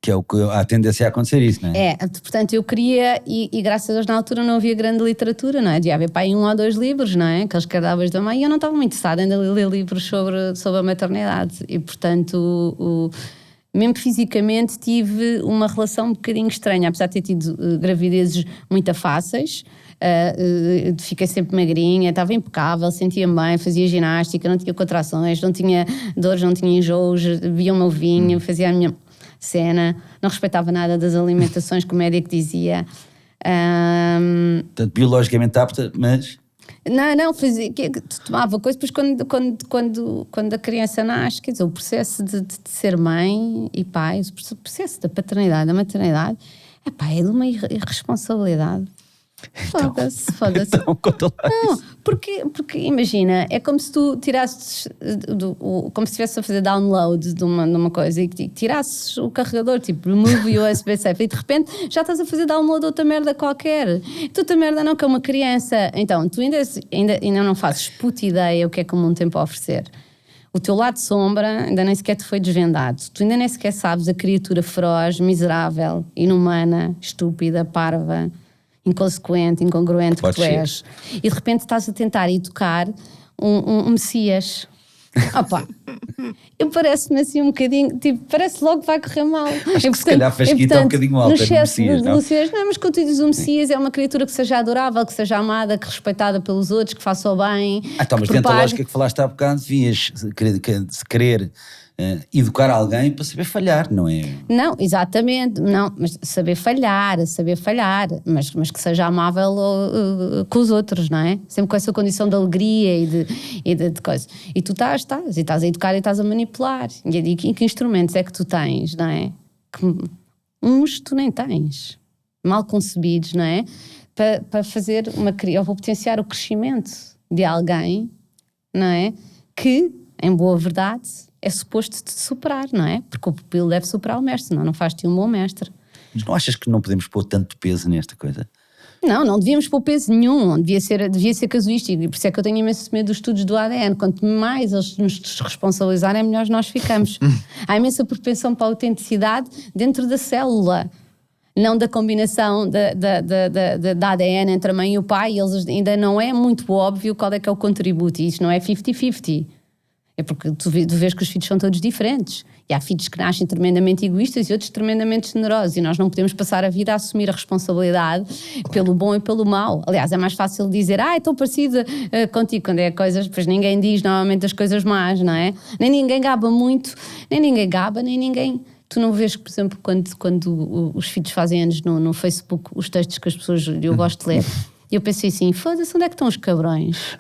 Que é o que há tendência a acontecer isso, não é? Portanto eu queria, e graças a Deus na altura não havia grande literatura, não é? Devia haver para aí 1 ou 2 livros, não é? Aqueles cardápios da mãe, e eu não estava muito interessada em ler livros sobre a maternidade, e portanto mesmo fisicamente tive uma relação um bocadinho estranha, apesar de ter tido gravidezes muito fáceis, fiquei sempre magrinha, estava impecável, sentia-me bem, fazia ginástica, não tinha contrações, não tinha dores, não tinha enjoos, bebia o meu vinho, fazia a minha cena, não respeitava nada das alimentações que o médico dizia. Portanto, biologicamente apta, mas... Não, tomava coisa, depois quando a criança nasce, quer dizer, o processo de ser mãe e pai, o processo da paternidade, da maternidade, é de uma irresponsabilidade. Foda-se. Então, conta lá. Não, porque imagina, é como se tu tirasses, como se estivesse a fazer download de uma coisa e tirasses o carregador, tipo, remove USB-C, e de repente já estás a fazer download de outra merda qualquer. Tu outra merda não, que é uma criança. Então, tu ainda não fazes puta ideia o que é que o mundo tem para oferecer. O teu lado sombra ainda nem sequer te foi desvendado. Tu ainda nem sequer sabes a criatura feroz, miserável, inumana, estúpida, parva, inconsequente, incongruente que tu és. E de repente estás a tentar educar um Messias. Opa, parece-me assim um bocadinho, tipo, parece logo que vai correr mal. Acho que se calhar faz que está um bocadinho alta no Messias, não? Não, mas quando tu dizes o Messias é uma criatura que seja adorável, que seja amada, que respeitada pelos outros, que faça o bem. Então, mas dentro da lógica que falaste há bocado, devias querer educar alguém para saber falhar, não é? Não, exatamente, não, mas saber falhar, mas que seja amável com os outros, não é? Sempre com essa condição de alegria e de coisa. E tu estás a educar e estás a manipular. E que instrumentos é que tu tens, não é? Que uns tu nem tens, mal concebidos, não é? Para fazer ou potenciar o crescimento de alguém, não é? Que, em boa verdade, é suposto te superar, não é? Porque o pupilo deve superar o mestre, senão não faz-te um bom mestre. Mas não achas que não podemos pôr tanto peso nesta coisa? Não devíamos pôr peso nenhum, devia ser casuístico, e por isso é que eu tenho imenso medo dos estudos do ADN. Quanto mais eles nos responsabilizarem, melhores nós ficamos. Há imensa propensão para a autenticidade dentro da célula, não da combinação da ADN entre a mãe e o pai. Eles ainda não é muito óbvio qual é que é o contributo, e isso não é 50-50. É porque tu vês que os filhos são todos diferentes. E há filhos que nascem tremendamente egoístas e outros tremendamente generosos. E nós não podemos passar a vida a assumir a responsabilidade pelo bom e pelo mau. Aliás, é mais fácil dizer, estou parecida contigo, quando é coisas, pois ninguém diz normalmente as coisas más, não é? Nem ninguém gaba muito, nem ninguém... Tu não vês que, por exemplo, quando os filhos fazem anos no Facebook, os textos que as pessoas, eu gosto de ler, e eu pensei assim, foda-se, onde é que estão os cabrões?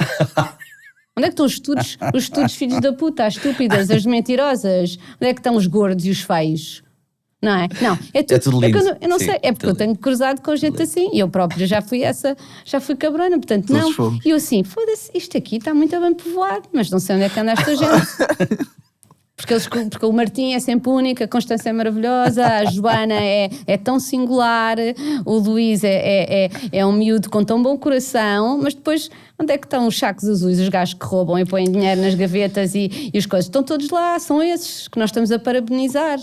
Onde é que estão os estudos filhos da puta, as estúpidas, as mentirosas? Onde é que estão os gordos e os feios? Não é? Não, é tudo lindo. Eu não sei, é porque eu tenho cruzado com gente assim, e eu própria já fui cabrona, portanto todos não. E eu assim, foda-se, isto aqui está muito bem povoado, mas não sei onde é que anda esta gente. Porque o Martim é sempre único, a Constância é maravilhosa, a Joana é tão singular, o Luís é um miúdo com tão bom coração, mas depois onde é que estão os sacos azuis, os gajos que roubam e põem dinheiro nas gavetas e as coisas? Estão todos lá, são esses que nós estamos a parabenizar.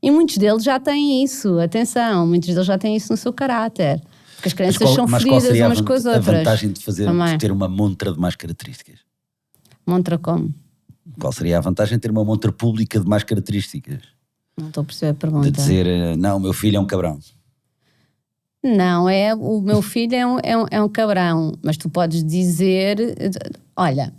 E muitos deles já têm isso, atenção, muitos deles já têm isso no seu caráter. Porque as crianças são feridas umas com as outras. A vantagem de ter uma montra de más características? Montra como? Qual seria a vantagem de ter uma montra pública de más características? Não estou a perceber a pergunta. De dizer, não, o meu filho é um cabrão. Não, o meu filho é um cabrão, mas tu podes dizer, olha,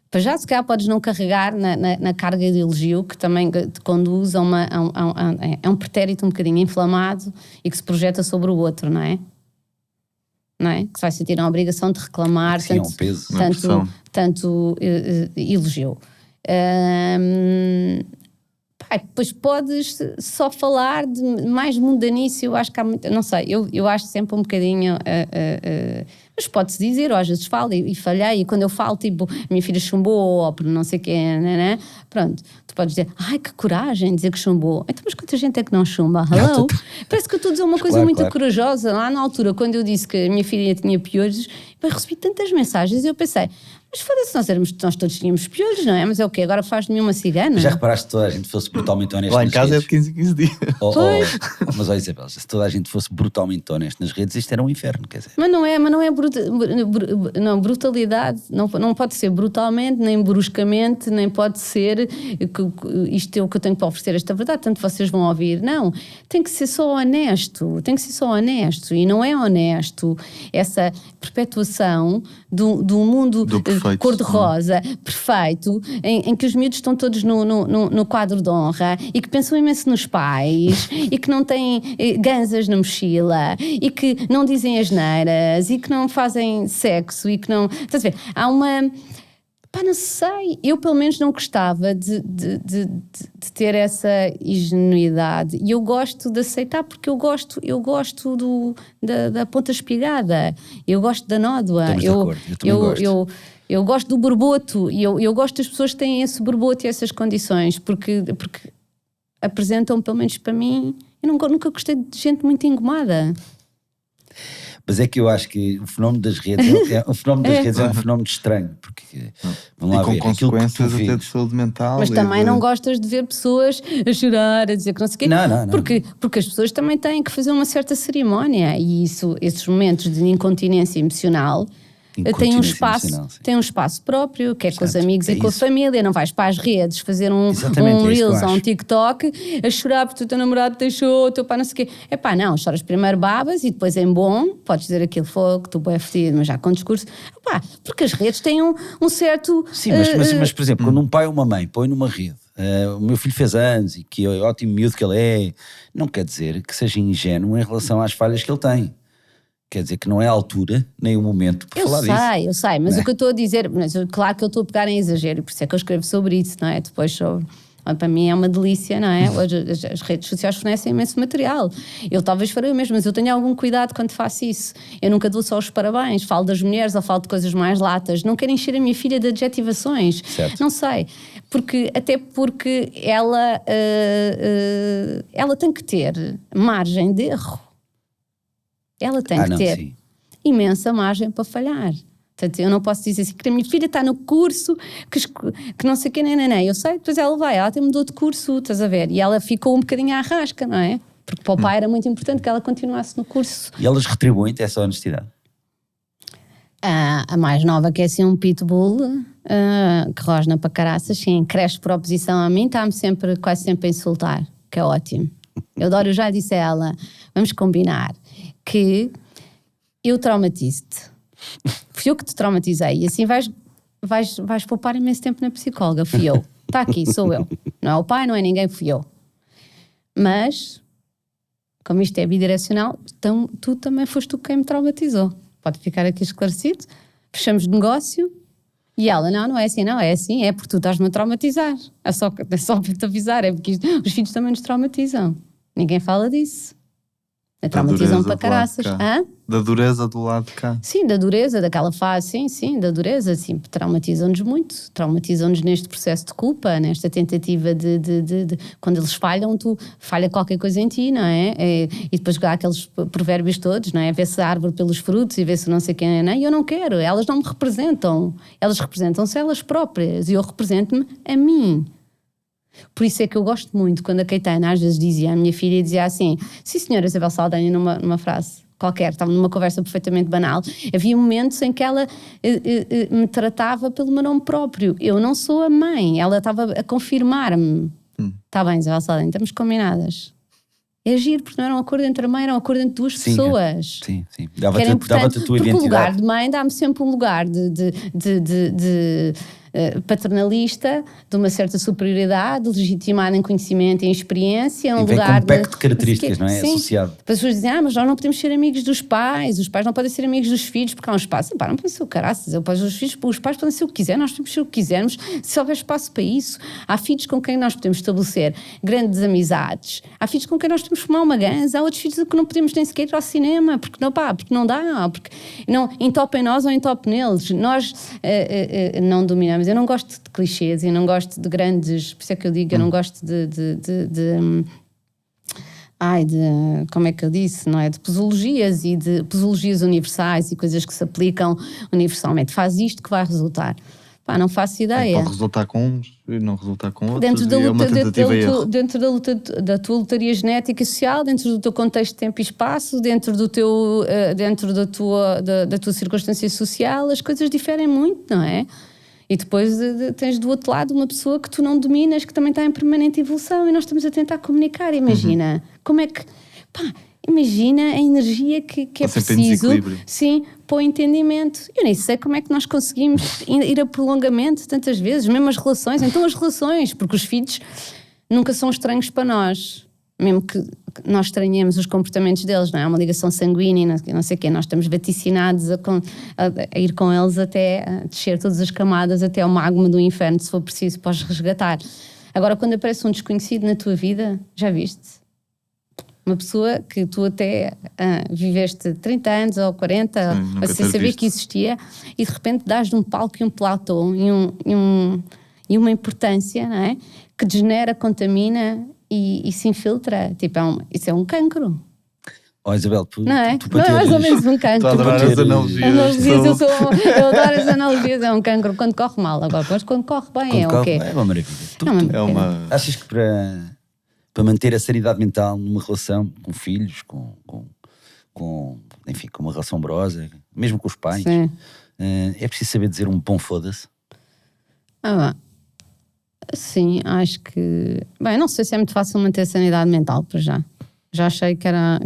para já se calhar podes não carregar na carga de elogio que também te conduz a um pretérito um bocadinho inflamado e que se projeta sobre o outro, não é? Não é? Que se vai sentir a obrigação de reclamar. Sim, tanto, é um peso. Tanto elogio. Depois podes só falar de mais mundanice. Eu acho que há muito, não sei, eu acho sempre um bocadinho mas pode-se dizer, ou às vezes falo e falhei, e quando eu falo tipo, minha filha chumbou ou não sei o que, né? Pronto, tu podes dizer, ai que coragem dizer que chumbou. Então, mas quanta gente é que não chumba? Hello? Parece que eu estou a dizer uma coisa muito corajosa. Lá na altura, quando eu disse que a minha filha tinha piolhos, eu recebi tantas mensagens e eu pensei, mas foda-se, nós todos tínhamos piolhos, não é? Mas é o quê? Agora faz de mim uma cigana? Já reparaste que toda a gente fosse brutalmente honesta? Lá em casa é de 15 em 15 dias. Mas olha, Isabel, se toda a gente fosse brutalmente honesta nas redes, isto era um inferno, quer dizer. Mas não é brutalidade, não pode ser brutalmente, nem bruscamente, nem pode ser isto é o que eu tenho para oferecer, esta verdade, tanto vocês vão ouvir. Não, tem que ser só honesto, e não é honesto essa perpetuação situação do mundo cor-de-rosa, perfeito, em que os miúdos estão todos no quadro de honra e que pensam imenso nos pais e que não têm ganzas na mochila e que não dizem asneiras e que não fazem sexo e que não... Estás a ver? Há uma... não sei, eu pelo menos não gostava de ter essa ingenuidade e eu gosto de aceitar porque eu gosto da ponta espigada, eu gosto da nódoa, eu gosto do borboto e eu gosto das pessoas que têm esse borboto e essas condições porque apresentam, pelo menos para mim, eu nunca gostei de gente muito engomada. Mas é que eu acho que o fenómeno das redes é um fenómeno estranho, porque vamos lá com ver, consequências até de saúde mental. Mas também não gostas de ver pessoas a chorar, a dizer que não sei o quê. Não. Porque as pessoas também têm que fazer uma certa cerimónia e esses momentos de incontinência emocional tem um espaço próprio, quer com os amigos e com a família. Não vais para as redes fazer um Reels ou um TikTok a chorar porque o teu namorado deixou, o teu pai não sei o quê. Não, choras primeiro babas e depois em bom, podes dizer aquilo fogo, tu é fedido, mas já com discurso. Porque as redes têm um certo... Sim, mas por exemplo, quando um pai ou uma mãe põe numa rede o meu filho fez anos e que é ótimo miúdo que ele é, não quer dizer que seja ingênuo em relação às falhas que ele tem. Quer dizer que não é a altura, nem o momento para falar disso. Eu sei, mas o que eu estou a dizer, claro que eu estou a pegar em exagero, por isso é que eu escrevo sobre isso, não é? Depois para mim é uma delícia, não é? Hoje as redes sociais fornecem imenso material. Eu talvez farei o mesmo, mas eu tenho algum cuidado quando faço isso. Eu nunca dou só os parabéns, falo das mulheres ou falo de coisas mais latas. Não quero encher a minha filha de adjetivações. Certo. Não sei. Até porque ela tem que ter margem de erro. Ela tem que ter imensa margem para falhar. Portanto, eu não posso dizer assim que a minha filha está no curso, que não sei o que, nem. Eu sei, depois ela até mudou de curso, estás a ver? E ela ficou um bocadinho à rasca, não é? Porque para o pai era muito importante que ela continuasse no curso. E elas retribuem-te essa honestidade? A mais nova, que é assim um pitbull, que rosna para caraças, sim, cresce por oposição a mim, está-me quase sempre a insultar, que é ótimo. Eu já disse a ela, vamos combinar que eu traumatizo-te. Fui eu que te traumatizei e assim vais poupar imenso tempo na psicóloga. Fui eu. Está aqui, sou eu. Não é o pai, não é ninguém, fui eu. Mas, como isto é bidirecional, então tu também foste tu quem me traumatizou. Pode ficar aqui esclarecido. Fechamos de negócio e ela, não é assim, é porque tu estás-me a traumatizar. É só para te avisar, é porque os filhos também nos traumatizam. Ninguém fala disso. Traumatizam para caraças. Da dureza do lado de cá. Sim, da dureza, daquela fase, sim, da dureza, sim, traumatizam-nos muito, traumatizam-nos neste processo de culpa, nesta tentativa de quando eles falham, falha qualquer coisa em ti, não é? E depois há aqueles provérbios todos, não é? Vê-se a árvore pelos frutos e vê-se não sei quem é, não é? E eu não quero, elas não me representam, elas representam-se elas próprias e eu represento-me a mim. Por isso é que eu gosto muito quando a Caetana às vezes dizia, a minha filha dizia assim, sim senhora Isabel Saldanha, numa frase qualquer, estava numa conversa perfeitamente banal, havia momentos em que ela me tratava pelo meu nome próprio. Eu não sou a mãe, ela estava a confirmar-me. Está bem, Isabel Saldanha, estamos combinadas. É giro, porque não era um acordo entre a mãe, era um acordo entre duas pessoas. Sim. Dava-te a tua identidade. Porque o lugar de mãe dá-me sempre um lugar de paternalista, de uma certa superioridade, legitimada em conhecimento e em experiência. E vem com um pack de características, não é? Sim. Associado. As pessoas dizem, mas nós não podemos ser amigos dos pais, os pais não podem ser amigos dos filhos, porque há um espaço. Não podem ser o caraças, os pais podem ser o que quiserem, nós podemos ser o que quisermos, se houver espaço para isso. Há filhos com quem nós podemos estabelecer grandes amizades, há filhos com quem nós podemos formar uma ganza, há outros filhos que não podemos nem sequer ir ao cinema, porque não dá, porque não entope em nós ou entope neles. Nós não dominamos. Eu não gosto de clichês, eu não gosto de grandes, por isso é que eu digo, eu não gosto como é que eu disse, não é? De posologias e de posologias universais e coisas que se aplicam universalmente. Faz isto que vai resultar. Não faço ideia. Pode resultar com uns e não resultar com outros. Dentro da luta da tua lotaria genética e social, dentro do teu contexto de tempo e espaço, dentro da tua circunstância social, as coisas diferem muito, não é? E depois tens do outro lado uma pessoa que tu não dominas, que também está em permanente evolução e nós estamos a tentar comunicar. Imagina, como é que... imagina a energia que é preciso, sim, para o entendimento. Eu nem sei como é que nós conseguimos ir a prolongamento tantas vezes, mesmo as relações. Então as relações, porque os filhos nunca são estranhos para nós, mesmo que nós estranhemos os comportamentos deles, não é? Uma ligação sanguínea, não sei o quê, nós estamos vaticinados a ir com eles até a descer todas as camadas, até ao magma do inferno, se for preciso, para os resgatar. Agora, quando aparece um desconhecido na tua vida, já viste? Uma pessoa que tu até viveste 30 anos ou 40, sem saber que existia, e de repente dás-lhe um palco e um platô e uma importância, não é? Que degenera, contamina e se infiltra. Tipo, isso é um cancro. Isabel, não é mais ou menos um cancro. Tu adoras as analogias. Eu adoro as analogias, é um cancro quando corre mal. Agora, depois quando corre bem, o quê? É uma maravilha. Achas que para manter a sanidade mental numa relação com filhos, enfim, com uma relação amorosa, mesmo com os pais, é preciso saber dizer um bom foda-se? Sim, acho que... Bem, não sei se é muito fácil manter a sanidade mental, para já. Já achei que era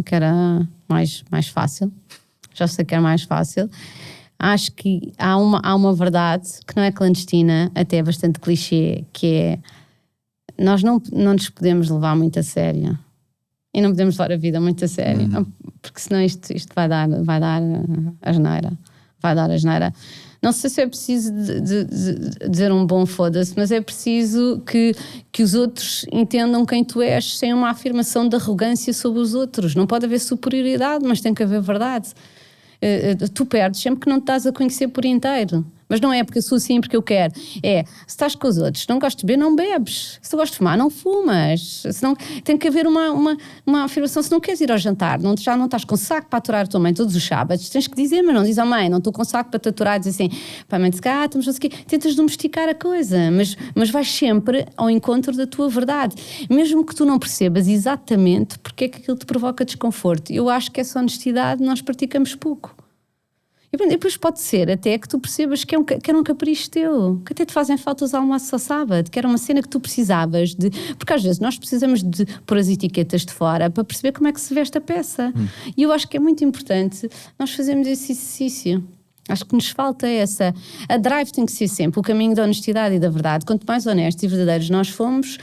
mais fácil. Já sei que era mais fácil. Acho que há uma verdade que não é clandestina, até é bastante clichê, que é... Nós não nos podemos levar muito a sério. E não podemos levar a vida muito a sério. Porque senão isto vai dar asneira. Vai dar asneira. Não sei se é preciso de dizer um bom foda-se, mas é preciso que os outros entendam quem tu és sem uma afirmação de arrogância sobre os outros. Não pode haver superioridade, mas tem que haver verdade. Tu perdes sempre que não te estás a conhecer por inteiro. Mas não é porque eu sou assim, porque eu quero. Se estás com os outros, não gostas de beber, não bebes. Se tu gostas de fumar, não fumas. Tem que haver uma afirmação. Se não queres ir ao jantar, já não estás com saco para aturar a tua mãe todos os sábados, tens que dizer, mas não diz à mãe, não estou com saco para te aturar, diz assim, pá, mãe, estamos aqui. Tentas domesticar a coisa, mas vais sempre ao encontro da tua verdade. Mesmo que tu não percebas exatamente porque é que aquilo te provoca desconforto. Eu acho que essa honestidade nós praticamos pouco. E depois pode ser até que tu percebas que era um capricho teu, que até te fazem falta os almoços ao sábado, que era uma cena que tu precisavas de... Porque às vezes nós precisamos de pôr as etiquetas de fora para perceber como é que se veste a peça. E eu acho que é muito importante nós fazermos esse exercício. Acho que nos falta essa... A drive tem que ser sempre o caminho da honestidade e da verdade. Quanto mais honestos e verdadeiros nós fomos,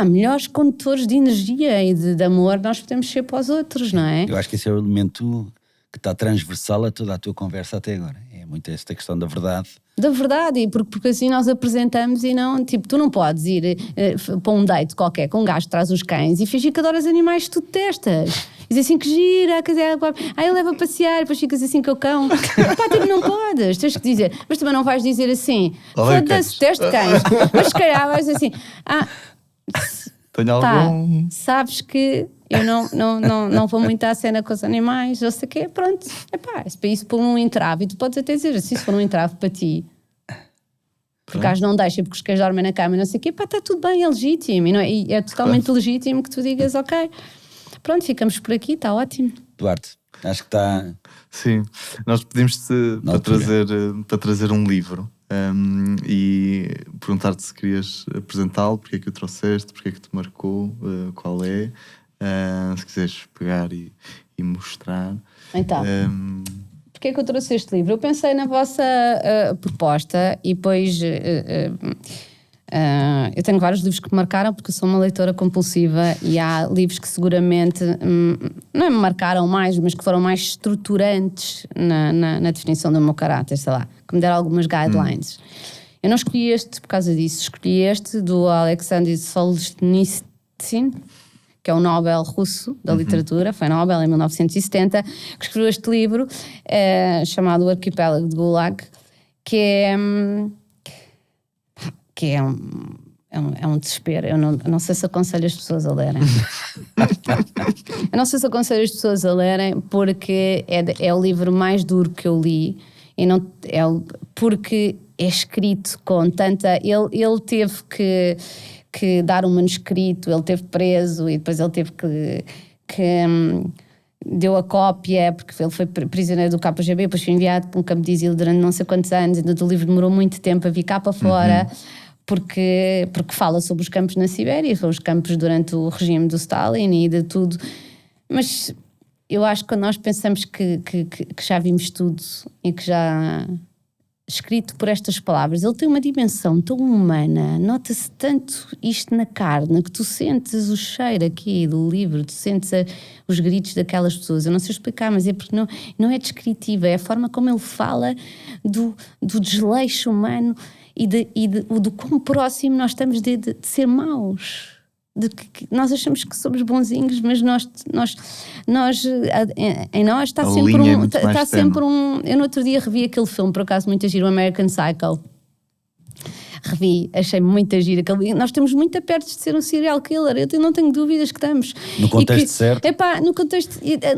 melhores condutores de energia e de amor nós podemos ser para os outros, não é? Eu acho que esse é o elemento... que está transversal a toda a tua conversa até agora. É muito esta questão da verdade. Da verdade, e porque assim nós apresentamos e não, tipo, tu não podes ir para um date qualquer com um gajo que traz os cães e fingir que adoras animais que tu detestas. Diz assim que gira, ele leva a passear, depois ficas assim com o cão. Tipo, não podes, tens que dizer. Mas também não vais dizer assim, foda-se, detesto cães. Mas se calhar vais dizer assim, tenho algum... sabes que eu não vou muito à cena com os animais, não sei o quê, pronto, para isso pôr um entrave, e tu podes até dizer assim, se for um entrave para ti, porque acho não deixa, porque os cães dormem na cama, não sei o quê, está tudo bem, é legítimo, e é totalmente legítimo que tu digas, ok, pronto, ficamos por aqui, está ótimo. Duarte, acho que está... Sim, nós pedimos-te para trazer um livro. E perguntar-te se querias apresentá-lo, porque é que o trouxeste, porque é que te marcou, qual é, se quiseres pegar e mostrar. Então, porque é que eu trouxe este livro? Eu pensei na vossa proposta e depois eu tenho vários livros que me marcaram porque eu sou uma leitora compulsiva e há livros que seguramente não me marcaram mais, mas que foram mais estruturantes na definição do meu caráter, sei lá, que me deram algumas guidelines. Eu não escolhi este por causa disso, escolhi este do Alexander Solzhenitsyn, que é um Nobel russo da literatura, foi Nobel em 1970, que escreveu este livro chamado O Arquipélago de Gulag, que é um desespero. Eu não sei se aconselho as pessoas a lerem. Eu não sei se aconselho as pessoas a lerem porque é o livro mais duro que eu li e porque é escrito com tanta... Ele teve que dar um manuscrito, ele teve preso e depois ele teve que deu a cópia, porque ele foi prisioneiro do KGB, depois foi enviado para um campo de exílio durante não sei quantos anos, ainda o livro demorou muito tempo a vir cá para fora, porque fala sobre os campos na Sibéria, sobre os campos durante o regime do Stalin e de tudo, mas eu acho que quando nós pensamos que já vimos tudo e que já... escrito por estas palavras, ele tem uma dimensão tão humana, nota-se tanto isto na carne, que tu sentes o cheiro aqui do livro, tu sentes os gritos daquelas pessoas. Eu não sei explicar, mas é porque não é descritiva, é a forma como ele fala do desleixo humano e do quão próximo nós estamos de ser maus. De que nós achamos que somos bonzinhos, mas em nós está sempre um. Eu no outro dia revi aquele filme, por acaso muito giro, o American Psycho. Revi, achei muito giro. Nós estamos muito perto de ser um serial killer, eu não tenho dúvidas que estamos. No contexto certo.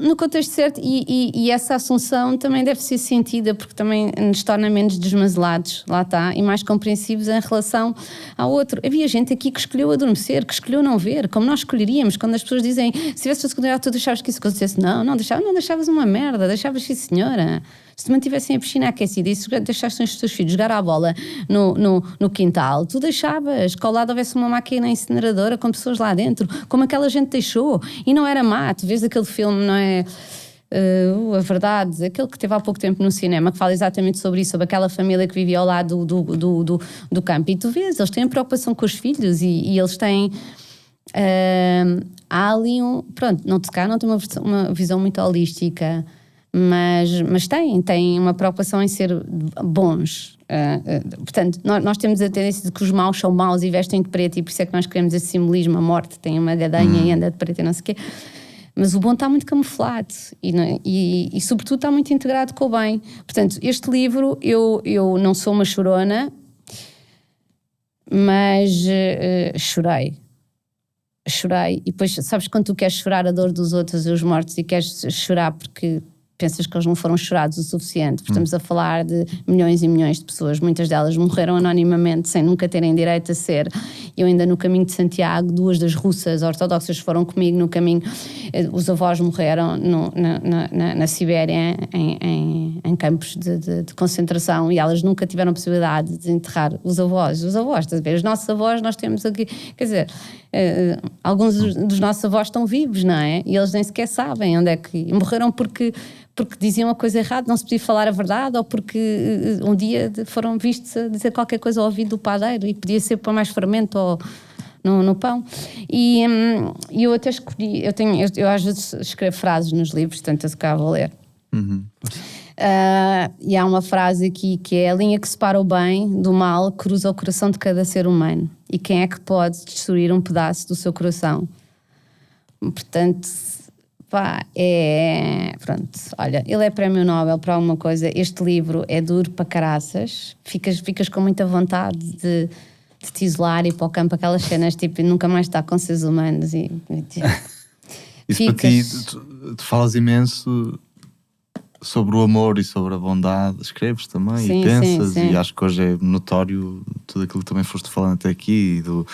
No contexto certo, e essa assunção também deve ser sentida, porque também nos torna menos desmazelados, lá está, e mais compreensivos em relação ao outro. Havia gente aqui que escolheu adormecer, que escolheu não ver, como nós escolheríamos, quando as pessoas dizem, se tivesse a secundária, tu deixavas que isso acontecesse. Não deixavas uma merda, deixavas sim, senhora. Se mantivessem a piscina aquecida e se deixassem os teus filhos jogar à bola no quintal, tu deixavas que ao lado houvesse uma máquina incineradora com pessoas lá dentro, como aquela gente deixou, e não era má. Tu vês aquele filme, não é? A verdade, aquele que teve há pouco tempo no cinema, que fala exatamente sobre isso, sobre aquela família que vivia ao lado do campo, e tu vês, eles têm preocupação com os filhos e eles têm... há ali pronto, não tem uma visão muito holística, mas tem uma preocupação em ser bons. Portanto, nós temos a tendência de que os maus são maus e vestem de preto, e por isso é que nós queremos esse simbolismo. A morte tem uma gadanha e anda de preto e não sei o quê. Mas o bom está muito camuflado e sobretudo está muito integrado com o bem. Portanto, este livro, eu não sou uma chorona, mas chorei. E depois, sabes, quando tu queres chorar a dor dos outros e os mortos, e queres chorar porque pensas que eles não foram chorados o suficiente, porque estamos a falar de milhões e milhões de pessoas, muitas delas morreram anonimamente sem nunca terem direito a ser. Eu ainda no caminho de Santiago, 2 das russas ortodoxas foram comigo no caminho, os avós morreram na Sibéria em campos de concentração, e elas nunca tiveram a possibilidade de enterrar os avós, estás a ver? Os nossos avós nós temos aqui, quer dizer, alguns dos nossos avós estão vivos, não é? E eles nem sequer sabem onde é que morreram, porque diziam a coisa errada, não se podia falar a verdade, ou porque um dia foram vistos a dizer qualquer coisa ao ouvido do padeiro e podia ser para mais fermento ou no pão. E eu até escolhi, eu às vezes escrevo frases nos livros, portanto eu se cá vou ler. E há uma frase aqui que é: a linha que separa o bem do mal cruza o coração de cada ser humano, e quem é que pode destruir um pedaço do seu coração? Portanto, pronto, olha, ele é prémio Nobel para alguma coisa. Este livro é duro para caraças, ficas com muita vontade de te isolar e ir para o campo, aquelas cenas tipo nunca mais estar com seres humanos e isso para ti, tu falas imenso sobre o amor e sobre a bondade, escreves também, sim, e pensas, sim. E acho que hoje é notório tudo aquilo que também foste falando até aqui, do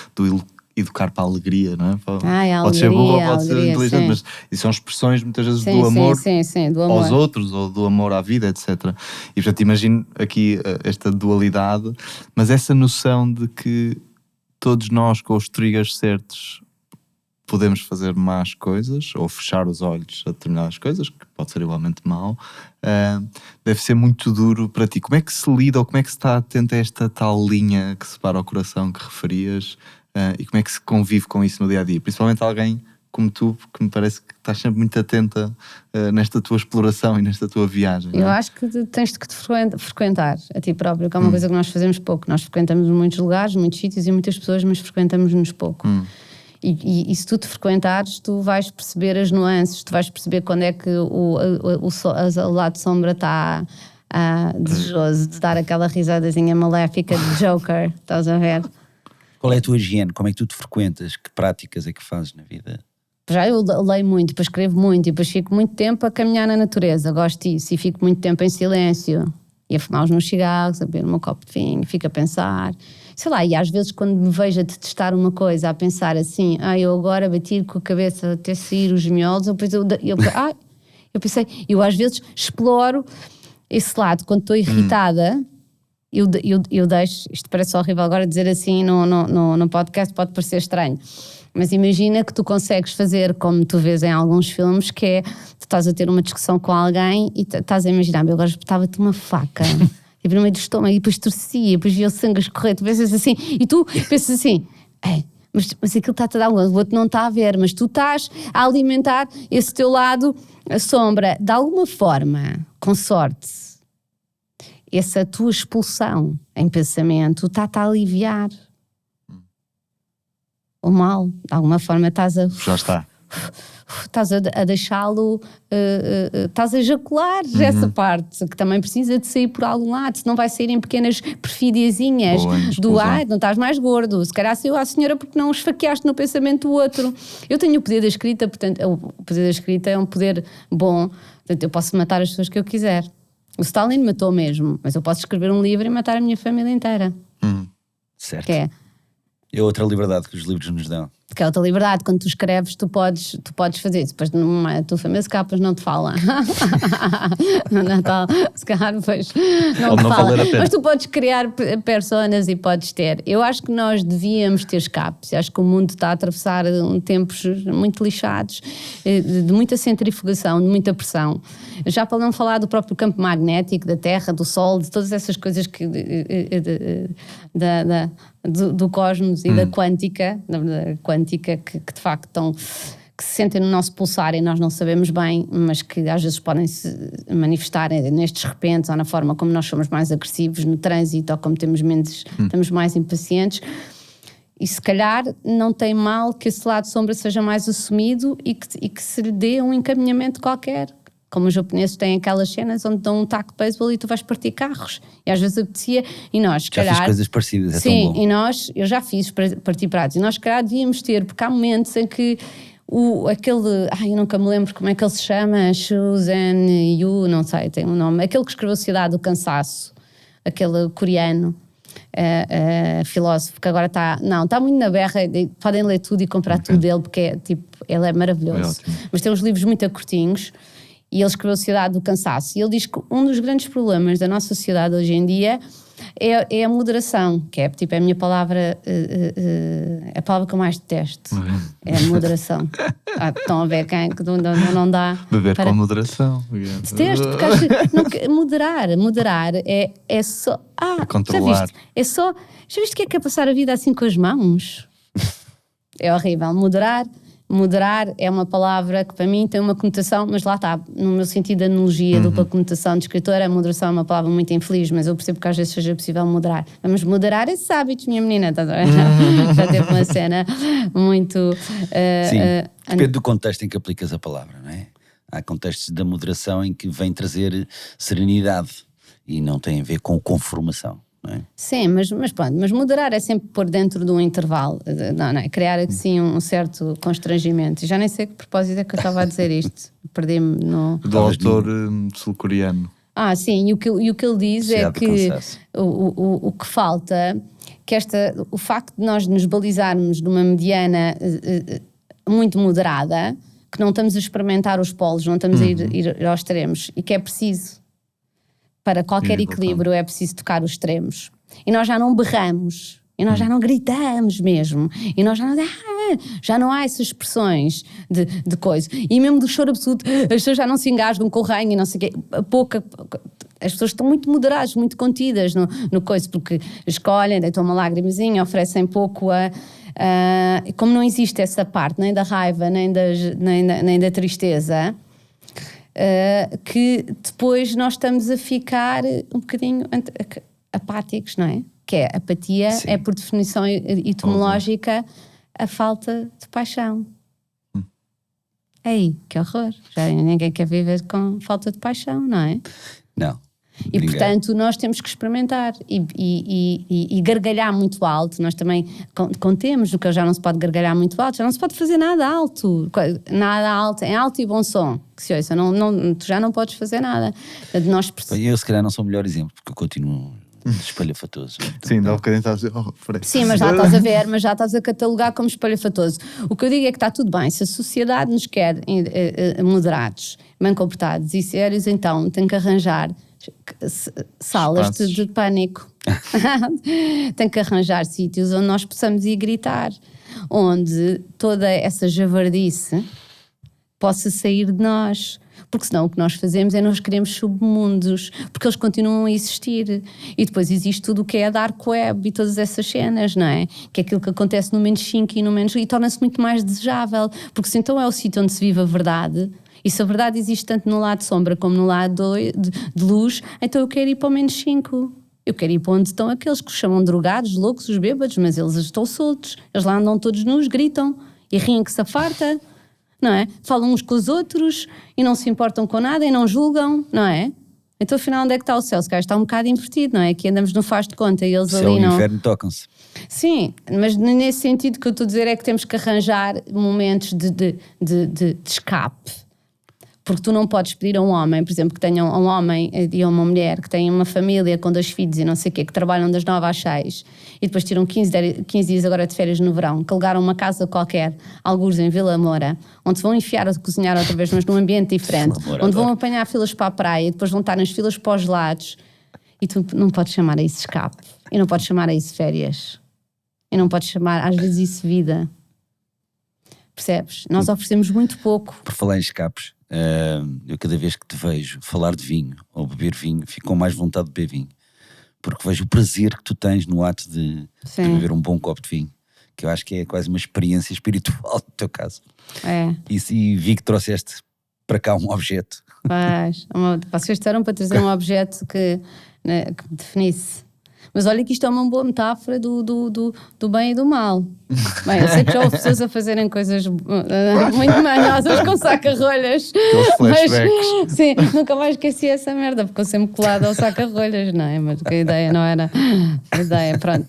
educar para a alegria, não é? Pode ser burro ou pode ser inteligente, sim. Mas isso são expressões muitas vezes do amor, do amor aos outros, ou do amor à vida, etc. E portanto imagino aqui esta dualidade, mas essa noção de que todos nós com os triggers certos podemos fazer más coisas ou fechar os olhos a determinadas coisas, que pode ser igualmente mau, deve ser muito duro para ti. Como é que se lida ou como é que se está atento a esta tal linha que separa o coração que referias, e como é que se convive com isso no dia-a-dia? Principalmente alguém como tu, que me parece que estás sempre muito atenta nesta tua exploração e nesta tua viagem. Eu acho que tens de te frequentar a ti próprio, que é uma coisa que nós fazemos pouco. Nós frequentamos muitos lugares, muitos sítios e muitas pessoas, mas frequentamos-nos pouco. E se tu te frequentares, tu vais perceber as nuances, tu vais perceber quando é que o lado sombra está desejoso de dar aquela risadazinha maléfica de Joker, estás a ver? Qual é a tua higiene? Como é que tu te frequentas? Que práticas é que fazes na vida? Já eu leio muito, depois escrevo muito, e depois fico muito tempo a caminhar na natureza, gosto disso, e fico muito tempo em silêncio, e a fumar os meus cigarros, a beber o meu copo de vinho, fico a pensar, sei lá, e às vezes quando me vejo a detestar uma coisa, a pensar assim, eu agora bati com a cabeça até sair os miolos, eu pensei, eu às vezes exploro esse lado, quando estou irritada, eu deixo, isto parece horrível agora dizer assim no podcast, pode parecer estranho, mas imagina que tu consegues fazer como tu vês em alguns filmes, que é, tu estás a ter uma discussão com alguém e estás a imaginar, eu agora espetava-te uma faca tipo no meio do estômago, e depois torcia, e depois via o sangue a escorrer, tu pensas assim, e tu pensas assim, mas aquilo está-te a dar, o outro não está a ver, mas tu estás a alimentar esse teu lado, a sombra, de alguma forma, com sorte, essa tua expulsão em pensamento está-te a aliviar o mal, de alguma forma estás a... Já está. Estás a deixá-lo, estás a ejacular essa parte, que também precisa de sair por algum lado, se não vai sair em pequenas perfidiazinhas do não estás mais gordo, se calhar saiu à senhora porque não esfaqueaste no pensamento do outro. Eu tenho o poder da escrita, portanto, o poder da escrita é um poder bom, portanto, eu posso matar as pessoas que eu quiser. O Stalin matou mesmo, mas eu posso escrever um livro e matar a minha família inteira. Certo. Que é outra liberdade que os livros nos dão. Que é outra liberdade, quando tu escreves tu podes fazer isso, depois a tua família se calhar não te fala no Natal, se calhar depois não te fala, mas tu podes criar personas e podes ter. Eu acho que nós devíamos ter escapes, eu acho que o mundo está a atravessar tempos muito lixados, de muita centrifugação, de muita pressão, já para não falar do próprio campo magnético, da Terra, do Sol, de todas essas coisas que do cosmos e da quântica, que de facto que se sentem no nosso pulsar e nós não sabemos bem, mas que às vezes podem se manifestar nestes repentes ou na forma como nós somos mais agressivos no trânsito ou como estamos mais impacientes. E se calhar não tem mal que esse lado sombra seja mais assumido e que se lhe dê um encaminhamento qualquer. Como os japoneses têm aquelas cenas onde dão um taco de beisebol e tu vais partir carros. E às vezes apetecia, e nós, se calhar... Já fiz coisas parecidas, é sim, tão bom. e eu já fiz partir pratos, e nós, se calhar, devíamos ter, porque há momentos em que eu nunca me lembro como é que ele se chama, Shuzen Yu, não sei, tem um nome, aquele que escreveu Cidade do Cansaço, aquele coreano, filósofo, que agora está muito na berra, podem ler tudo e comprar tudo dele, porque ele é maravilhoso. Mas tem uns livros muito curtinhos, e ele escreveu Sociedade do Cansaço, e ele diz que um dos grandes problemas da nossa sociedade hoje em dia é a moderação, que é a minha palavra, a palavra que eu mais detesto, é a moderação. Estão a ver quem não dá... Beber com moderação. Detesto, porque acho que moderar é só... controlar. Já viste o que é passar a vida assim com as mãos? É horrível. Moderar é uma palavra que para mim tem uma conotação, mas lá está, no meu sentido de analogia, dupla conotação de escritora, a moderação é uma palavra muito infeliz, mas eu percebo que às vezes seja possível moderar. Vamos moderar esses hábitos, minha menina, estás a ver? Já teve uma cena muito... Sim, depende do contexto em que aplicas a palavra, não é? Há contextos da moderação em que vem trazer serenidade e não tem a ver com conformação. Não é? Sim, mas moderar é sempre pôr dentro de um intervalo, não é? Criar assim um certo constrangimento. E já nem sei que propósito é que eu estava a dizer isto, perdi-me no... Do autor sul-coreano. Sim, e o que ele diz é que o que falta, que o facto de nós nos balizarmos numa mediana muito moderada, que não estamos a experimentar os polos, não estamos a ir aos extremos, e que é preciso. Para qualquer equilíbrio é preciso tocar os extremos. E nós já não berramos, e nós já não gritamos mesmo, e nós já não há essas expressões de coisa. E mesmo do choro absoluto, as pessoas já não se engasgam com o ranho e não sei o quê. As pessoas estão muito moderadas, muito contidas no coisa, porque escolhem, deitam uma lágrimazinha, oferecem pouco como não existe essa parte, nem da raiva, nem da tristeza... que depois nós estamos a ficar um bocadinho apáticos, não é? Que é apatia, sim. É por definição etimológica a falta de paixão. Ei, que horror! Já ninguém quer viver com falta de paixão, não é? Não. E portanto nós temos que experimentar e gargalhar muito alto. Nós também contemos, que já não se pode gargalhar muito alto, já não se pode fazer nada alto, em alto e bom som, que se ouça, tu já não podes fazer nada. Eu se calhar não sou o melhor exemplo, porque eu continuo espalhafatoso. Sim, dá um bocadinho estás a dizer, sim, mas já estás a ver, mas já estás a catalogar como espalhafatoso. O que eu digo é que está tudo bem, se a sociedade nos quer moderados, bem comportados e sérios, então tem que arranjar salas de pânico. Tem que arranjar sítios onde nós possamos ir gritar, onde toda essa javardice possa sair de nós, porque senão o que nós fazemos é nós queremos submundos, porque eles continuam a existir, e depois existe tudo o que é a dark web e todas essas cenas, não é? Que é aquilo que acontece no menos 5 e no menos, e torna-se muito mais desejável, porque se então é o sítio onde se vive a verdade, e se a verdade existe tanto no lado de sombra como no lado de luz, então eu quero ir para o menos 5. Eu quero ir para onde estão aqueles que os chamam drogados, loucos, os bêbados, mas eles estão soltos, eles lá andam todos nus, gritam e riem que se afarta, não é? Falam uns com os outros e não se importam com nada e não julgam, não é? Então afinal onde é que está o céu? Se calhar está um bocado invertido, não é? Que andamos no faz de conta e eles céu ali não... e o inferno tocam-se. Sim, mas nesse sentido que eu estou a dizer é que temos que arranjar momentos de escape. Porque tu não podes pedir a um homem, por exemplo, que tenha um homem e uma mulher que tenham uma família com 2 filhos e não sei o quê, que trabalham das 9 às 6 e depois tiram 15 dias agora de férias no verão, que alugaram uma casa qualquer, alguns em Vila Moura, onde se vão enfiar a cozinhar outra vez, mas num ambiente diferente, onde vão apanhar filas para a praia e depois vão estar nas filas para os gelados, e tu não podes chamar a isso escape, e não podes chamar a isso férias, e não podes chamar às vezes isso vida. Percebes? Nós oferecemos muito pouco. Por falar em escapes, eu cada vez que te vejo falar de vinho ou beber vinho, fico com mais vontade de beber vinho, porque vejo o prazer que tu tens no ato de beber um bom copo de vinho, que eu acho que é quase uma experiência espiritual no teu caso. É. E vi que trouxeste para cá um objeto. Vocês disseram para trazer um objeto que me definisse. Mas olha que isto é uma boa metáfora do bem e do mal. Bem, eu sei que já houve pessoas a fazerem coisas muito manhosas com saca-rolhas. Aqueles flashbacks. Sim, nunca mais esqueci essa merda, porque eu sempre colado ao saca-rolhas, não é? Mas a ideia não era a ideia, pronto.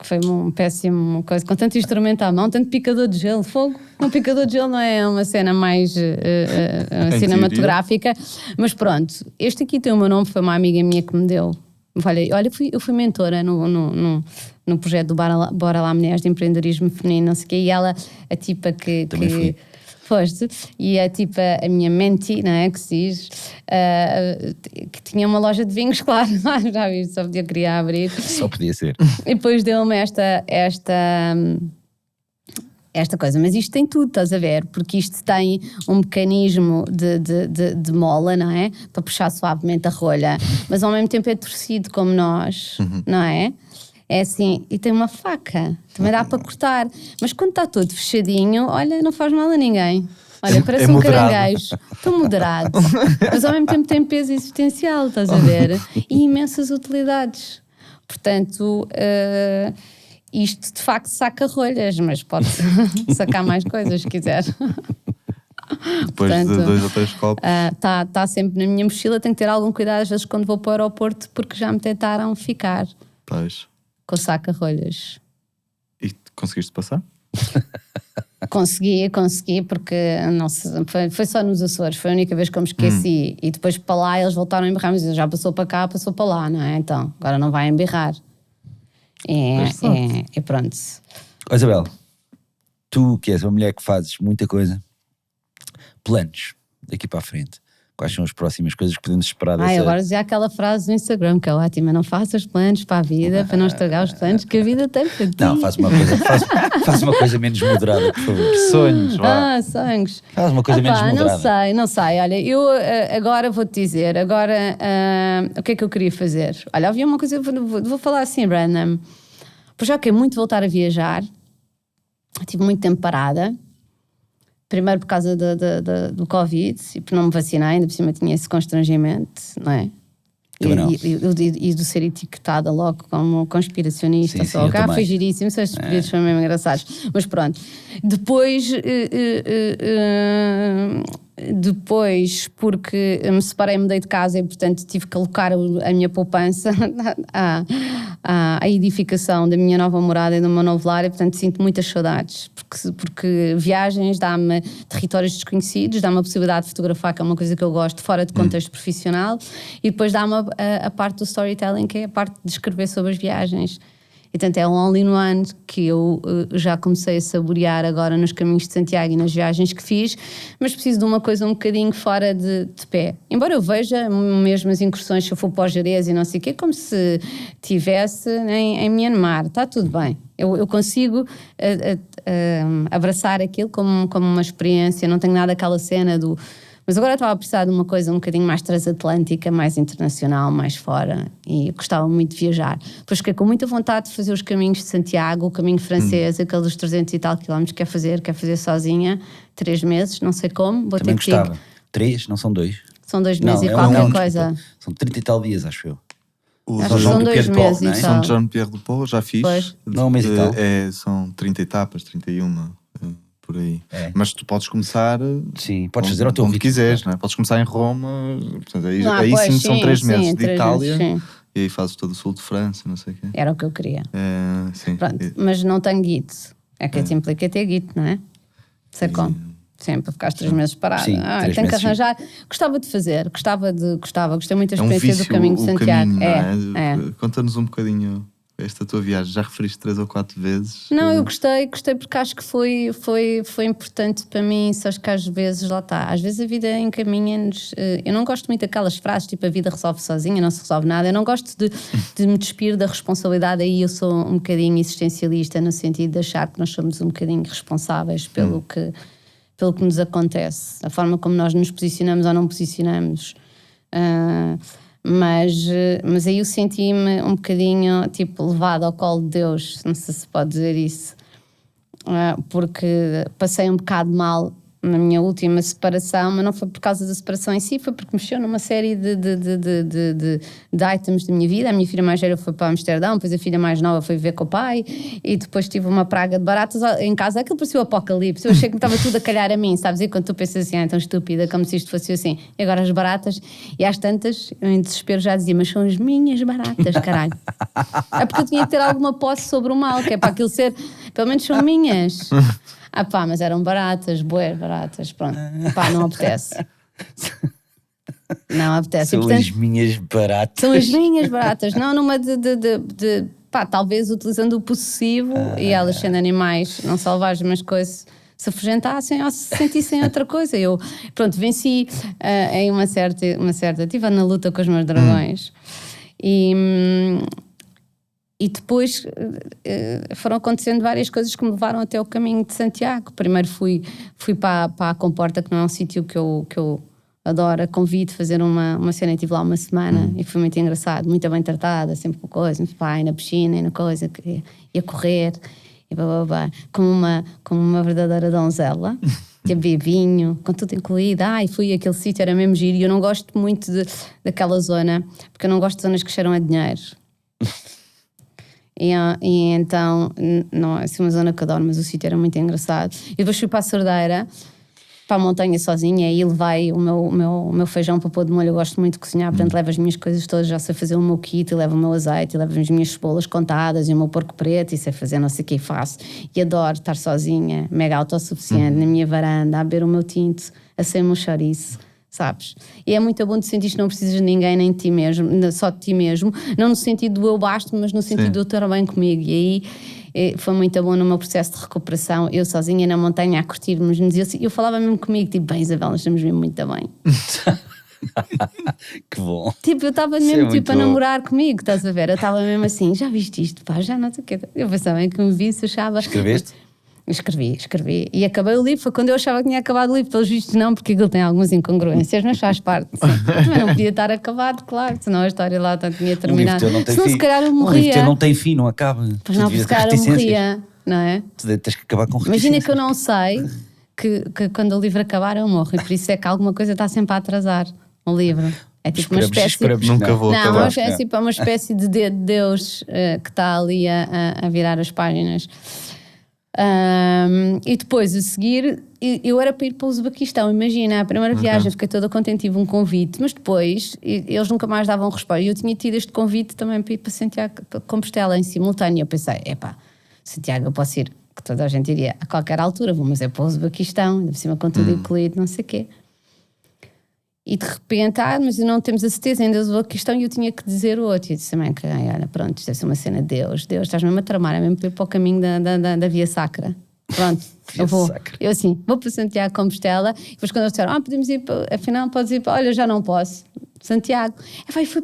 Foi um péssimo coisa, com tanto instrumento à mão, tanto picador de gelo, fogo. Um picador de gelo não é uma cena mais cinematográfica, mas pronto, este aqui tem o meu nome, foi uma amiga minha que me deu. Olha, eu fui mentora no projeto do Bora Lá Mulheres de Empreendedorismo Feminino, não sei o quê, e ela, a tipa que foste, e a tipa, a minha mentee, não é, que se diz, que tinha uma loja de vinhos, claro, já vi, só podia querer abrir. Só podia ser. E depois deu-me esta coisa, mas isto tem tudo, estás a ver? Porque isto tem um mecanismo de mola, não é? Para puxar suavemente a rolha, mas ao mesmo tempo é torcido como nós, não é? É assim, e tem uma faca, também dá para cortar, mas quando está todo fechadinho, olha, não faz mal a ninguém. Olha, parece um caranguejo, tão moderado, mas ao mesmo tempo tem peso existencial, estás a ver? E imensas utilidades. Portanto, isto de facto saca rolhas, mas pode sacar mais coisas se quiser. Depois de 2 ou 3 copos. Está sempre na minha mochila, tenho que ter algum cuidado às vezes quando vou para o aeroporto, porque já me tentaram ficar com saca-rolhas. E conseguiste passar? Consegui, porque não foi só nos Açores, foi a única vez que eu me esqueci. E depois para lá eles voltaram a embirrar, mas já passou para cá, passou para lá, não é? Então, agora não vai embirrar. E pronto. Isabel, tu que és uma mulher que fazes muita coisa, planos daqui para a frente, quais são as próximas coisas que podemos esperar dessa... Agora já aquela frase do Instagram que é ótima: não faças planos para a vida, para não estragar os planos que a vida tem para ti. Não, faz uma coisa menos moderada, por favor. Sonhos, vá. Sonhos. Faz uma coisa menos moderada. Não sei, olha, eu agora vou-te dizer, o que é que eu queria fazer? Olha, havia uma coisa, vou falar assim random, pois já quero muito voltar a viajar, tive muito tempo parada. Primeiro por causa do Covid e por não me vacinar, ainda por cima tinha esse constrangimento, não é? E do ser etiquetada logo como conspiracionista. Sim, foi giríssimo, esses períodos foram mesmo engraçados. Mas pronto, depois porque me separei, mudei de casa e portanto tive que alocar a minha poupança à edificação da minha nova morada e do meu novo lar, e portanto sinto muitas saudades, porque viagens dá-me territórios desconhecidos, dá-me a possibilidade de fotografar, que é uma coisa que eu gosto, fora de contexto profissional, e depois dá-me a parte do storytelling, que é a parte de escrever sobre as viagens. E portanto é um all-in-one que eu já comecei a saborear agora nos caminhos de Santiago e nas viagens que fiz, mas preciso de uma coisa um bocadinho fora de pé. Embora eu veja mesmo as incursões, se eu for para o Jerez e não sei o quê, como se estivesse em Myanmar, está tudo bem. Eu consigo abraçar aquilo como uma experiência, não tenho nada aquela cena do... Mas agora estava a precisar de uma coisa um bocadinho mais transatlântica, mais internacional, mais fora, e gostava muito de viajar. Depois fiquei com muita vontade de fazer os caminhos de Santiago, o caminho francês, aquele dos 300 e tal quilómetros, quer fazer sozinha, 3 meses, não sei como. Vou Também ter que gostava. 3, não são 2? São 2 meses e qualquer coisa. Desculpa. São 30 e tal dias, acho eu. Acho que são 2 meses e São Jean-Pierre-de-Pau, já fiz. Pois. Não, um mês e tal. São 30 etapas, 31, por aí. É. Mas tu podes começar... Sim, podes fazer ao teu onde ritmo. quiseres, não é? Podes começar em Roma, portanto, aí pois, sim são 3 meses de 3 Itália, meses, e aí fazes todo o sul de França, não sei o quê. Era o que eu queria. Sim. Pronto, mas não tenho guide. É que te implica ter guide, não é? Sei como. Sim, para ficar 3 meses parado. Sim, 3 tenho que meses, arranjar. Gostava de fazer, gostei muito da É um experiência vício, do caminho de Santiago. Caminho, É. Conta-nos um bocadinho esta tua viagem. Já referiste 3 ou 4 vezes? Não, eu gostei porque acho que foi importante para mim, só que às vezes, lá está, às vezes a vida encaminha-nos, eu não gosto muito daquelas frases, tipo a vida resolve sozinha, não se resolve nada, eu não gosto de me despir da responsabilidade, aí eu sou um bocadinho existencialista no sentido de achar que nós somos um bocadinho responsáveis pelo que nos acontece, a forma como nós nos posicionamos ou não posicionamos. Mas aí eu senti-me um bocadinho tipo levada ao colo de Deus, não sei se pode dizer isso, porque passei um bocado mal na minha última separação, mas não foi por causa da separação em si, foi porque mexeu numa série de items da minha vida. A minha filha mais velha foi para Amsterdão, depois a filha mais nova foi viver com o pai, e depois tive uma praga de baratas em casa. Aquilo parecia o apocalipse, eu achei que me estava tudo a calhar a mim, sabes? E quando tu pensas assim, tão estúpida, como se isto fosse assim. E agora as baratas, e às tantas, eu em desespero já dizia, mas são as minhas baratas, caralho. É porque eu tinha que ter alguma posse sobre o mal, que é para aquilo ser, pelo menos são minhas. Mas eram baratas, bué baratas, pronto. Não apetece. Não apetece. São as minhas baratas. São as minhas baratas. Não numa talvez utilizando o possessivo e elas sendo animais não selvagens, mas coisas se afugentassem ou se sentissem outra coisa. Eu, pronto, venci em uma certa... Estive na luta com os meus dragões. E depois foram acontecendo várias coisas que me levaram até o caminho de Santiago. Primeiro fui para a Comporta, que não é um sítio que eu adoro, a convite, fazer uma cena, e estive lá uma semana e foi muito engraçado, muito bem tratada, sempre com coisa, na piscina e na coisa, ia correr e blá, como uma verdadeira donzela. Tinha vinho, com tudo incluído. E fui àquele sítio, era mesmo giro, e eu não gosto muito daquela zona, porque eu não gosto de zonas que cheiram a dinheiro. E então, não é assim uma zona que adoro, mas o sítio era muito engraçado. E depois fui para a Cerdeira, para a montanha sozinha, e levei o meu feijão para pôr de molho. Eu gosto muito de cozinhar, portanto levo as minhas coisas todas, já sei fazer o meu kit, e levo o meu azeite, e levo as minhas cebolas contadas, e o meu porco preto, e sei fazer não sei o que faço. E adoro estar sozinha, mega autossuficiente, na minha varanda, a beber o meu tinto, a ser o meu chouriço. Sabes? E é muito bom de sentir que não precisas de ninguém, nem de ti mesmo, só de ti mesmo, não no sentido do eu basto, mas no sentido do eu estar bem comigo. E aí foi muito bom no meu processo de recuperação, eu sozinha na montanha a curtir-me, eu falava mesmo comigo, tipo, bem, Isabel, nós estamos mesmo muito bem. Que bom. Tipo, eu estava mesmo a namorar comigo, estás a ver? Eu estava mesmo assim, já viste isto? Pá, já não sei o quê. Eu pensava que me visse, achava... Escreveste? Escrevi. E acabei o livro, foi quando eu achava que tinha acabado o livro, pelos vistos não, porque aquilo tem algumas incongruências, mas faz parte. Mas não podia estar acabado, claro, senão a história lá tinha terminado. Senão se calhar eu morria. O livro teu não tem fim, não acaba. Pois não, se calhar eu morria, não é? Tu tens que acabar com reticências. Imagina que eu não sei que quando o livro acabar eu morro, e por isso é que alguma coisa está sempre a atrasar o livro. É tipo uma espécie... Nunca vou acabar. É tipo uma espécie de dedo de Deus que está ali a virar as páginas. E depois a seguir eu era para ir para o Uzbequistão, imagina, a primeira viagem, fiquei toda contente, tive um convite, mas depois eles nunca mais davam resposta, e eu tinha tido este convite também para ir para Santiago, para Compostela em simultâneo. Eu pensei, Santiago eu posso ir, que toda a gente iria a qualquer altura, mas é para o Uzbequistão, ainda por cima com tudo incluído, não sei o quê. E de repente, mas não temos a certeza, ainda usou a questão e eu tinha que dizer o outro. E eu disse também que, olha, pronto, isto deve ser uma cena de Deus, estás mesmo a tramar, é mesmo para ir para o caminho da Via Sacra. Pronto, eu vou. Eu assim, vou para Santiago de Compostela. E depois quando eles disseram, podemos ir, afinal podes ir para, olha, já não posso. Santiago. Foi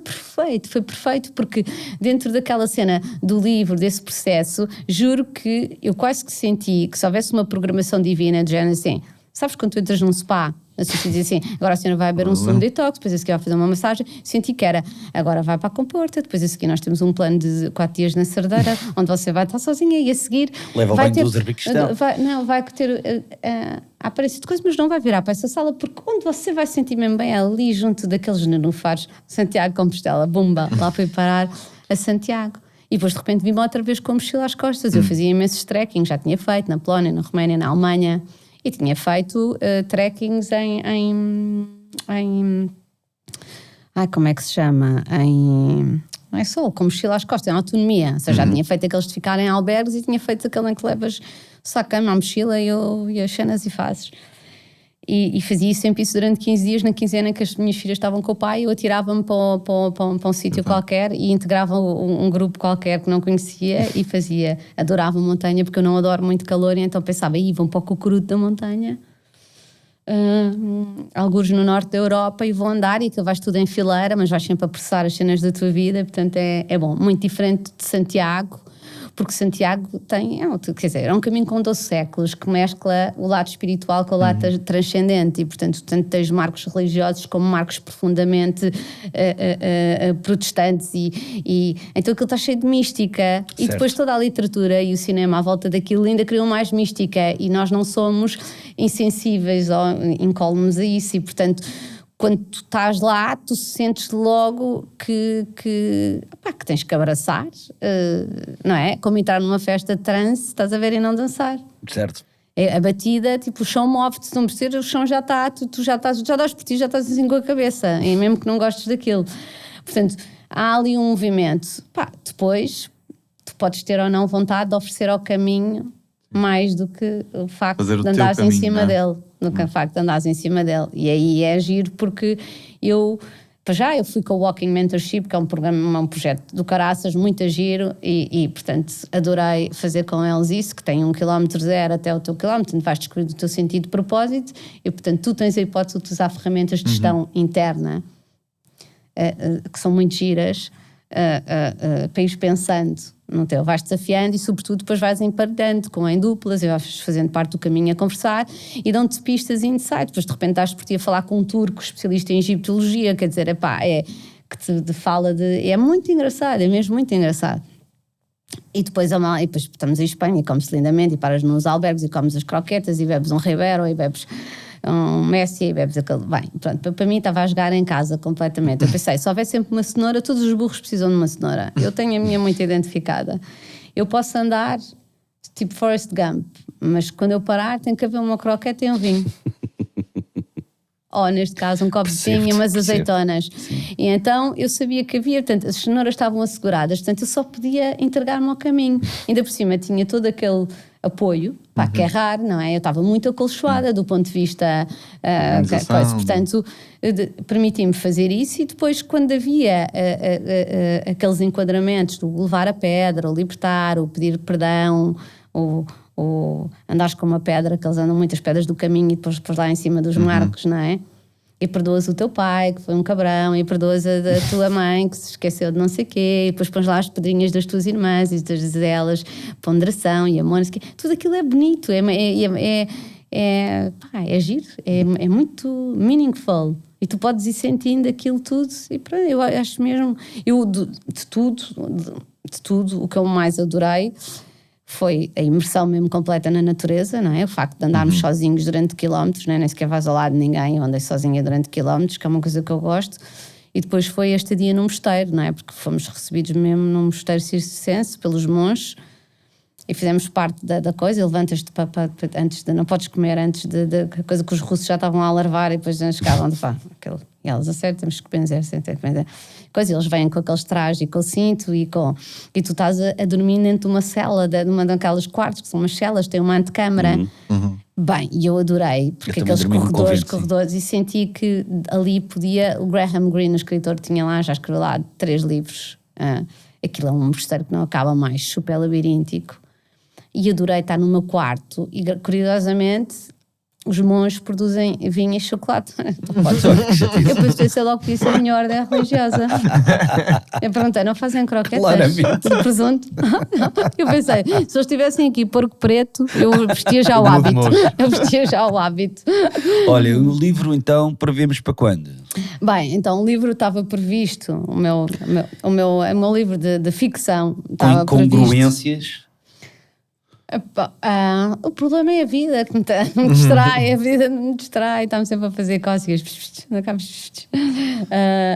perfeito, porque dentro daquela cena do livro, desse processo, juro que eu quase que senti que se houvesse uma programação divina de género assim, sabes quando tu entras num spa, assim, diz assim, agora a senhora vai beber um sumo de detox, depois a seguir vai fazer uma massagem, senti que era, agora vai para a Comporta, depois a seguir nós temos um plano de 4 dias na Cerdeira, onde você vai estar sozinha e a seguir... Leva o banho do Uzbequistão. Vai ter a aparência de coisas, mas não vai virar para essa sala, porque onde você vai sentir mesmo bem ali, junto daqueles nenúfares, Santiago de Compostela, bumba, lá fui parar a Santiago. E depois de repente vim-me outra vez com a mochila às costas, eu fazia imensos trekking, já tinha feito na Polónia, na Roménia, na Alemanha... E tinha feito trekkings como é que se chama? Não é só, com mochila às costas, em autonomia. Ou seja, já tinha feito aqueles de ficar em albergues e tinha feito aquele em que levas só a cama, a mochila e as cenas e fazes. E fazia sempre isso durante 15 dias, na quinzena que as minhas filhas estavam com o pai, eu atirava-me para um sítio qualquer e integrava um grupo qualquer que não conhecia e fazia, adorava a montanha porque eu não adoro muito calor e então pensava, vão para o cucuruto da montanha, algures no norte da Europa e vão andar e que vais tudo em fileira, mas vais sempre apressar as cenas da tua vida, portanto é bom, muito diferente de Santiago, porque Santiago é um caminho com 12 séculos que mescla o lado espiritual com o lado transcendente e, portanto, tanto tens marcos religiosos como marcos profundamente protestantes e então aquilo está cheio de mística. Certo. E depois toda a literatura e o cinema à volta daquilo ainda criam mais mística e nós não somos insensíveis ou incólumes a isso e, portanto, quando tu estás lá, tu sentes logo que tens que abraçar, não é? Como entrar numa festa de trance, estás a ver e não dançar. Certo. A batida, tipo, o chão move-te, se não perceber, o chão já está, tu já dás por ti, já estás assim com a cabeça, e mesmo que não gostes daquilo. Portanto, há ali um movimento. Depois, tu podes ter ou não vontade de oferecer ao caminho mais do que o facto de andares em cima dele, do que o facto de andares em cima dele. E aí é giro porque eu fui com o Walking Mentorship, que é um projeto do caraças, muito giro e portanto adorei fazer com eles isso, que tem 1 km 0 até o teu quilómetro, portanto vais descobrir o teu sentido de propósito e portanto tu tens a hipótese de usar ferramentas de gestão interna que são muito giras para ir pensando no teu, vais desafiando e sobretudo depois vais emparelhando em duplas e vais fazendo parte do caminho a conversar e dão-te pistas e insights, depois de repente estás por ti a falar com um turco especialista em egiptologia, quer dizer, que te fala é muito engraçado, é mesmo muito engraçado. E depois estamos em Espanha e comes lindamente e paras nos albergues e comes as croquetas e bebes um Ribeiro e bebes um Messi e bebes aquele... Bem, pronto, para mim estava a jogar em casa completamente. Eu pensei, se houver sempre uma cenoura, todos os burros precisam de uma cenoura. Eu tenho a minha muito identificada. Eu posso andar tipo Forrest Gump, mas quando eu parar tem que haver uma croqueta e um vinho. Ou neste caso um copo de vinho e umas azeitonas. E então eu sabia que havia, portanto, as cenouras estavam asseguradas, portanto eu só podia entregar-me ao caminho. Ainda por cima tinha todo aquele apoio, que é raro, não é? Eu estava muito acolchoada do ponto de vista portanto permitia-me fazer isso e depois quando havia aqueles enquadramentos do levar a pedra, o libertar, o pedir perdão, ou andares com uma pedra, que eles andam muitas pedras do caminho e depois lá em cima dos marcos, não é? E perdoas o teu pai, que foi um cabrão, e perdoas a tua mãe, que se esqueceu de não sei o quê, e depois pões lá as pedrinhas das tuas irmãs e das elas, ponderação e amor, não sei o quê. Tudo aquilo é bonito, é giro, é muito meaningful. E tu podes ir sentindo aquilo tudo, e eu acho mesmo, de tudo, o que eu mais adorei foi a imersão mesmo completa na natureza, não é? O facto de andarmos sozinhos durante quilómetros, não é? Nem sequer vais ao lado de ninguém, eu andei sozinha durante quilómetros, que é uma coisa que eu gosto. E depois foi este dia no mosteiro, não é? Porque fomos recebidos mesmo num mosteiro circense pelos monges e fizemos parte da coisa. E levantas-te antes de, não podes comer antes da coisa que os russos já estavam a alarvar e depois chegavam de e elas, a sério, temos que benzer, coisa, eles vêm com aqueles trajes e com o cinto e tu estás a dormir dentro de uma cela, de uma daquelas quartos, que são umas celas, tem uma antecâmara, Bem, e eu adorei, porque aqueles corredores, e senti que ali podia, o Graham Greene, o escritor, tinha lá, já escreveu lá 3 livros, aquilo é um mosteiro que não acaba mais, super labiríntico, e adorei estar no meu quarto, e curiosamente os monges produzem vinho e chocolate. Eu pensei logo que isso é a minha ordem religiosa. Eu perguntei, não fazem croquetas de presunto? Eu pensei, se eles tivessem aqui porco preto, eu vestia já o hábito. Olha, o livro então prevemos para quando? Bem, então o livro estava previsto, o meu livro de ficção estava com incongruências. O problema é a vida que me distrai, a vida me distrai, está-me sempre a fazer cócegas.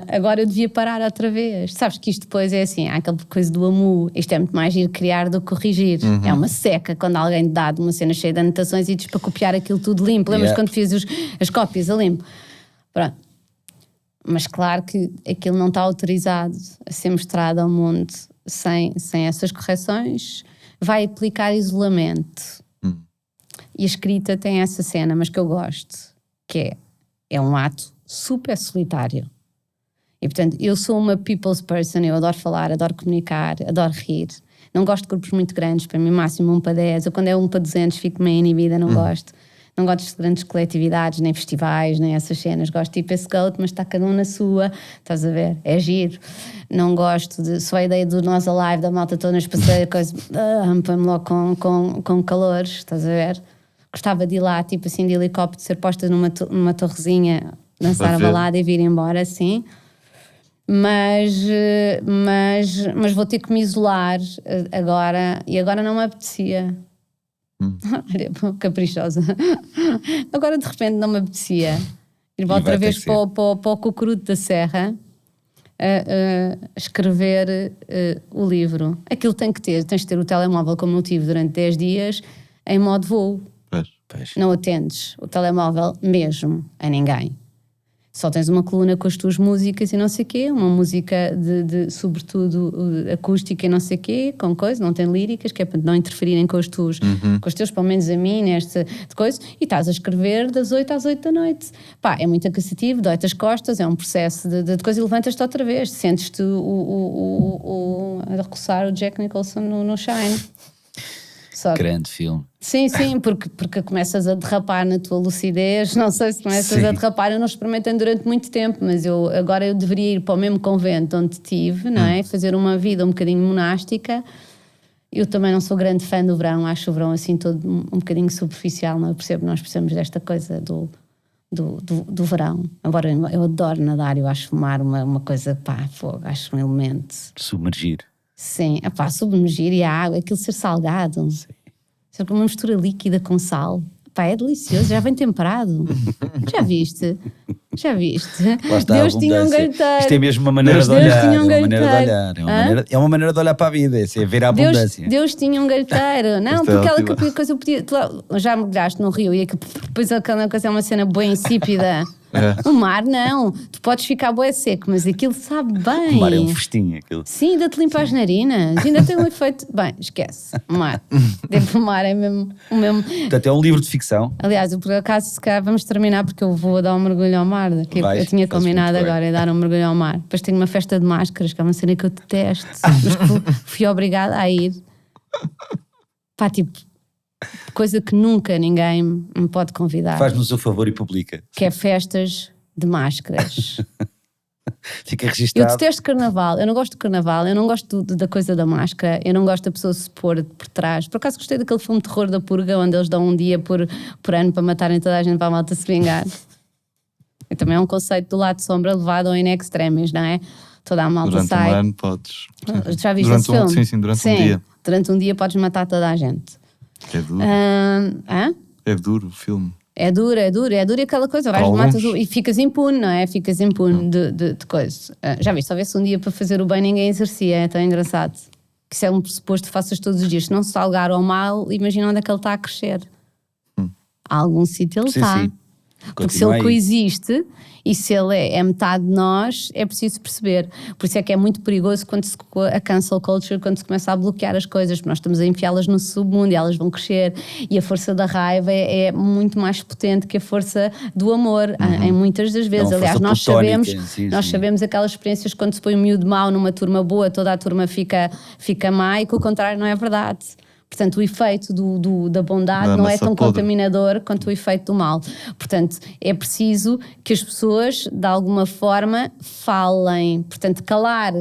Agora eu devia parar outra vez. Sabes que isto depois é assim, há aquela coisa do amu, isto é muito mais ir criar do que corrigir. É uma seca quando alguém te dá uma cena cheia de anotações e diz para copiar aquilo tudo limpo. Lembras quando fiz as cópias a limpo? Pronto. Mas claro que aquilo não está autorizado a ser mostrado ao mundo sem essas correções. Vai aplicar isolamento. E a escrita tem essa cena, mas que eu gosto, que é um ato super solitário. E portanto, eu sou uma people's person, eu adoro falar, adoro comunicar, adoro rir. Não gosto de grupos muito grandes, para mim máximo 1 para 10. Eu quando é 1 para 200 fico meio inibida, não gosto. Não gosto de grandes coletividades, nem festivais, nem essas cenas. Gosto de tipo esse goat, mas está cada um na sua, estás a ver? É giro. Não gosto de... Só a ideia do Nós Alive, da malta toda nas passeiras, coisa... põe-me logo com calores, estás a ver? Gostava de ir lá, tipo assim, de helicóptero, ser posta numa torrezinha, dançar a balada e vir embora, assim. Mas vou ter que me isolar agora, e agora não me apetecia. Olha, caprichosa. Agora de repente não me apetecia ir outra vez para o Cucuruto da Serra escrever o livro. Aquilo tens de ter o telemóvel como eu tive durante 10 dias em modo voo. Pois. Não atendes o telemóvel mesmo a ninguém. Só tens uma coluna com as tuas músicas e não sei o quê, uma música sobretudo acústica e não sei o quê, com coisa, não tem líricas, que é para não interferirem com os teus, pelo menos a mim, nesta coisa, e estás a escrever das 8 às 8 da noite. Pá, é muito cansativo, dói-te as costas, é um processo de coisa e levantas-te outra vez, sentes-te a roçar o Jack Nicholson no Shine. Grande filme. Sim, porque começas a derrapar na tua lucidez, não sei se começas a derrapar, eu não experimentei durante muito tempo, mas agora eu deveria ir para o mesmo convento onde estive, não é? Fazer uma vida um bocadinho monástica. Eu também não sou grande fã do verão, acho o verão assim todo um bocadinho superficial, não percebo, nós precisamos desta coisa do verão. Agora eu adoro nadar, eu acho mar uma coisa, fogo, acho um elemento. Submergir. Sim, submergir e a água, aquilo ser salgado. Sim. Ser como uma mistura líquida com sal. É delicioso, já vem temperado. Já viste? Deus tinha um gaiteiro. Isto é mesmo uma maneira de olhar. É uma maneira de olhar para a vida, é ver a abundância. Deus tinha um gaiteiro. Não, porque aquela coisa eu podia. Já mergulhaste no rio e depois aquela coisa é uma cena boa insípida. O mar não, tu podes ficar bué seco, mas aquilo sabe bem. O mar é um festinho aquilo. Sim, ainda te limpa as narinas, ainda tem um efeito. Bem, esquece, o mar. O mar é mesmo o mesmo. Portanto, é um livro de ficção. Aliás, por acaso, se calhar vamos terminar porque eu vou dar um mergulho ao mar. Eu tinha combinado agora dar um mergulho ao mar. Depois tenho uma festa de máscaras, que é uma cena que eu detesto, mas que fui obrigada a ir. Coisa que nunca ninguém me pode convidar. Faz-nos o favor e publica. Que é festas de máscaras. Fica registado. Eu detesto carnaval, eu não gosto de carnaval, eu não gosto da coisa da máscara, eu não gosto da pessoa se pôr por trás. Por acaso gostei daquele filme de terror da Purga, onde eles dão um dia por ano para matarem toda a gente para a malta se vingar. E também é um conceito do lado de sombra levado ao in extremis, não é? Toda a malta durante sai. Um ano podes. Já viste esse filme? Sim, durante um dia. Durante um dia podes matar toda a gente. É duro. É duro o filme. É duro e aquela coisa, vais matas e ficas impune, não é? Ficas impune de coisas. Já viste, talvez um dia para fazer o bem ninguém exercia, é tão engraçado. Que isso é um pressuposto que faças todos os dias. Se não se salgar ao mal, imagina onde é que ele está a crescer. A algum sítio ele está. Sim. Porque se ele coexiste e se ele é metade de nós, é preciso perceber. Por isso é que é muito perigoso a cancel culture, quando se começa a bloquear as coisas, porque nós estamos a enfiá-las no submundo e elas vão crescer, e a força da raiva é muito mais potente que a força do amor, em muitas das vezes. Aliás, nós sabemos aquelas experiências quando se põe um miúdo mau numa turma boa, toda a turma fica má, e que o contrário não é verdade. Portanto, o efeito da bondade não é tão contaminador quanto o efeito do mal. Portanto, é preciso que as pessoas, de alguma forma, falem. Portanto, calar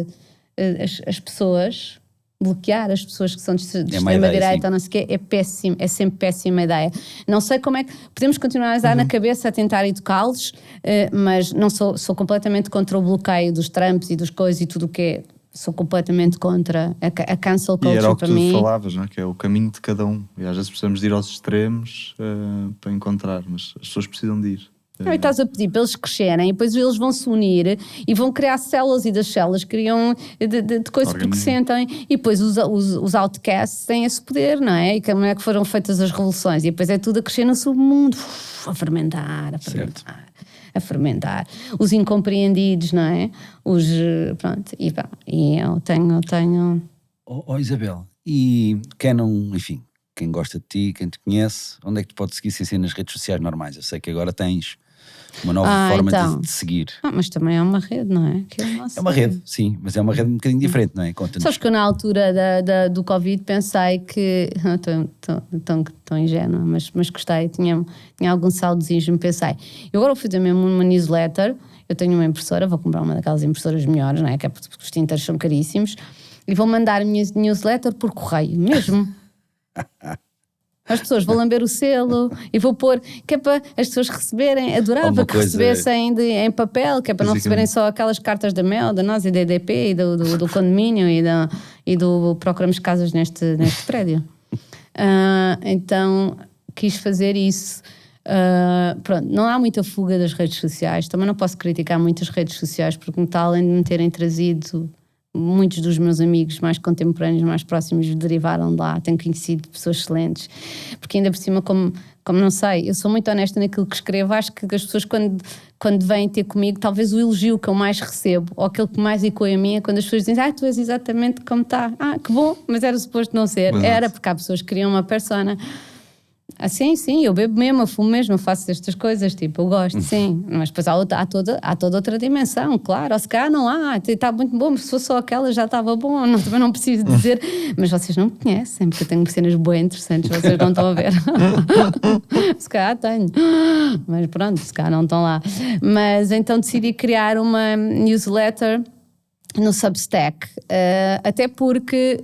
as pessoas, bloquear as pessoas que são de extrema-direita ou não sei o quê, é péssimo, é sempre péssima ideia. Não sei como é que... Podemos continuar a usar na cabeça a tentar educá-los, mas não sou completamente contra o bloqueio dos Trumps e dos coisas e tudo o que é... Sou completamente contra a cancel culture. E era o que para tu mim. falavas, não é? Que é o caminho de cada um. E às vezes precisamos de ir aos extremos para encontrar, mas as pessoas precisam de ir. Não, e estás a pedir para eles crescerem e depois eles vão se unir e vão criar células, e das células criam de coisas porque sentem, e depois os outcasts têm esse poder, não é? E como é que foram feitas as revoluções, e depois é tudo a crescer no submundo, a fermentar. A fermentar, os incompreendidos, não é? Pronto, e eu tenho... Isabel, e quem não, enfim, quem gosta de ti, quem te conhece, onde é que te pode seguir sem ser nas redes sociais normais? Eu sei que agora tens uma nova forma de seguir. Mas também é uma rede, não é? É uma rede, sim, mas é uma rede um bocadinho diferente, não é? Conta-nos. Sabes que eu na altura do Covid pensei que... Estou ingênua, mas gostei, tinha algum saudosismo, pensei. Eu agora vou fazer mesmo uma newsletter, eu tenho uma impressora, vou comprar uma daquelas impressoras melhores, não é? Que é porque os tinteiros são caríssimos, e vou mandar a minha newsletter por correio, mesmo. As pessoas vão lamber o selo e vou pôr, que é para as pessoas receberem, adorava que recebessem em papel, que é para não receberem só aquelas cartas da Mel, da nós e da EDP e do condomínio e do procuramos casas neste prédio. Então quis fazer isso. Pronto, não há muita fuga das redes sociais, também não posso criticar muitas redes sociais, porque além de me terem trazido... Muitos dos meus amigos mais contemporâneos, mais próximos, derivaram de lá. Tenho conhecido pessoas excelentes, porque ainda por cima, como não sei, eu sou muito honesta naquilo que escrevo. Acho que as pessoas quando vêm ter comigo, talvez o elogio que eu mais recebo, ou aquele que mais ecoa a mim, é quando as pessoas dizem: tu és exatamente como está. Que bom, mas era suposto não ser. Era porque há pessoas que criam uma persona. Sim, eu bebo mesmo, eu fumo mesmo, eu faço estas coisas, tipo, eu gosto, sim, mas depois há toda outra dimensão, claro, ou se calhar não há, está muito bom, mas se fosse só aquela já estava bom, também não preciso dizer, mas vocês não me conhecem, porque eu tenho cenas bem interessantes, vocês não estão a ver. Se calhar tenho, mas pronto, se calhar não estão lá. Mas então decidi criar uma newsletter no Substack, até porque...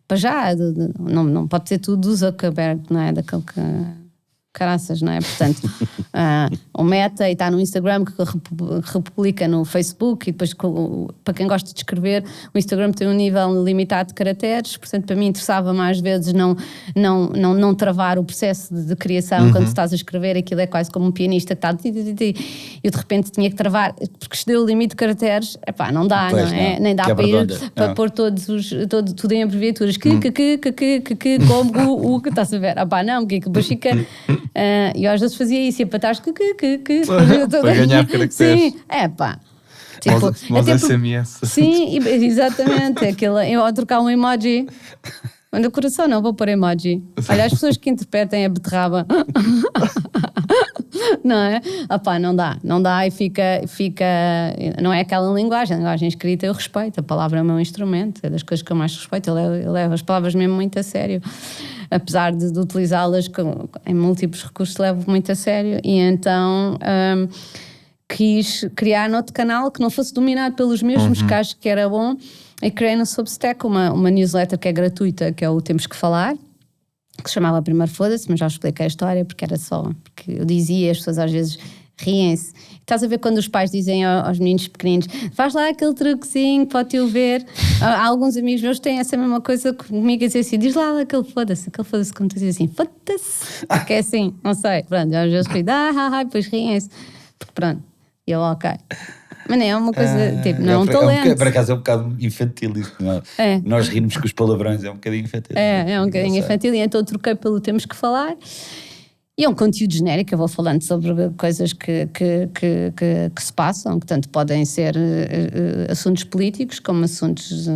para já, não pode ser tudo do Zuckerberg, não é? Daquele que... caraças, não é? Portanto, o Meta, e está no Instagram, que republica no Facebook, e depois, para quem gosta de escrever, o Instagram tem um nível limitado de caracteres, portanto, para mim interessava mais vezes não travar o processo de criação. Quando estás a escrever, aquilo é quase como um pianista que está... Eu de repente tinha que travar, porque excedeu o limite de caracteres, não dá, pois não é? Não. Nem dá para pôr tudo em abreviaturas, como que estás a ver? Não, porque depois fica... E eu às vezes fazia isso, ia para trás para ganhar caracteres. Sim, tipo, SMS. Sim, exatamente. Eu trocar um emoji. Quando o coração não vou pôr emoji. Olha, as pessoas que interpretem a beterraba. Não é? Não dá e fica. Não é aquela linguagem. A linguagem escrita eu respeito. A palavra é o meu instrumento, é das coisas que eu mais respeito. Eu levo as palavras mesmo muito a sério. Apesar de utilizá-las em múltiplos recursos, levo muito a sério. E então quis criar outro canal que não fosse dominado pelos mesmos, que acho que era bom, e criei no Substack uma newsletter que é gratuita, que é o Temos que Falar, que se chamava Primeiro Foda-se, mas já expliquei a história, porque era só, porque eu dizia, as pessoas às vezes riem-se. Estás a ver quando os pais dizem aos meninos pequeninos: faz lá aquele truquezinho para o teu ver. Há alguns amigos meus que têm essa mesma coisa comigo, a dizer assim: diz lá aquele foda-se, como tu dizes assim, foda-se, porque é assim, não sei, pronto, às vezes cuido, depois riem-se, porque pronto, e eu ok. Mas não é uma coisa, tipo, não é um talento. Por acaso é um bocado infantil isso, não é? Nós rimos com os palavrões, é um bocadinho infantil. É um bocadinho infantil, e então troquei pelo Temos que Falar. E é um conteúdo genérico, eu vou falando sobre coisas que se passam, que tanto podem ser assuntos políticos como assuntos,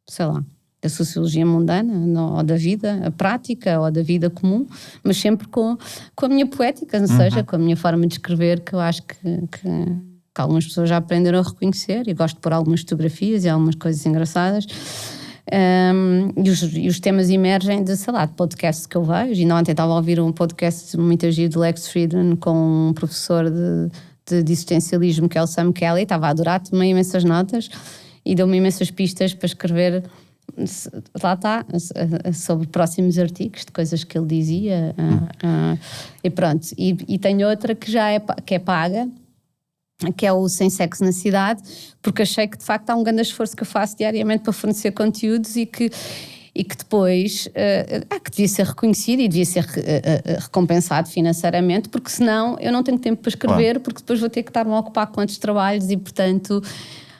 sei lá, da sociologia mundana, ou da vida, a prática, ou da vida comum, mas sempre com a minha poética, ou seja, com a minha forma de escrever, que eu acho que algumas pessoas já aprenderam a reconhecer, e gosto de pôr algumas fotografias e algumas coisas engraçadas. E os temas emergem de, sei lá, de podcasts que eu vejo. E ontem estava a ouvir um podcast muito giro de Lex Fridman com um professor de existencialismo, que é o Sam Kelly. Estava a adorar, tomei imensas notas e deu-me imensas pistas para escrever, lá está, sobre próximos artigos de coisas que ele dizia. E pronto. E tenho outra que já é paga, que é o Sem Sexo na Cidade, porque achei que de facto há um grande esforço que eu faço diariamente para fornecer conteúdos e que depois que devia ser reconhecido e devia ser recompensado financeiramente, porque senão eu não tenho tempo para escrever, porque depois vou ter que estar-me a ocupar com outros trabalhos e, portanto,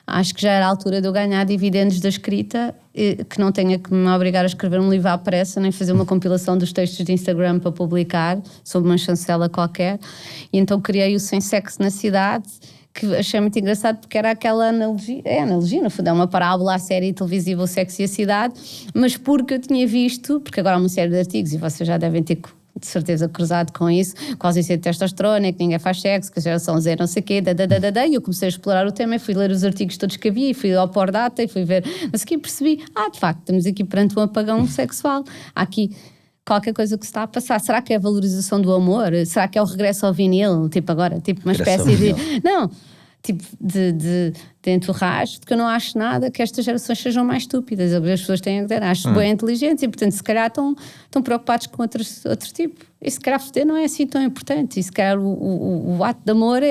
acho que já era a altura de eu ganhar dividendos da escrita, que não tenha que me obrigar a escrever um livro à pressa, nem fazer uma compilação dos textos de Instagram para publicar, sob uma chancela qualquer. E então criei o Sem Sexo na Cidade, que achei muito engraçado, porque era aquela analogia, no fundo, é uma parábola à série televisiva O Sexo e a Cidade, mas porque eu tinha visto, porque agora há uma série de artigos, e vocês já devem ter de certeza cruzado com isso, quase isso de testosterona, que ninguém faz sexo, que a geração Z não sei o quê, e eu comecei a explorar o tema e fui ler os artigos todos que havia e fui ao Pordata e fui ver, mas aqui percebi, de facto, estamos aqui perante um apagão sexual, há aqui qualquer coisa que se está a passar. Será que é a valorização do amor? Será que é o regresso ao vinil? Tipo agora, tipo uma espécie de... Não, tipo de entorragem, porque eu não acho nada que estas gerações sejam mais estúpidas. As pessoas têm a dizer, acho bem inteligentes e, portanto, se calhar estão preocupados com outro tipo. E se calhar foder não é assim tão importante. E se calhar o ato de amor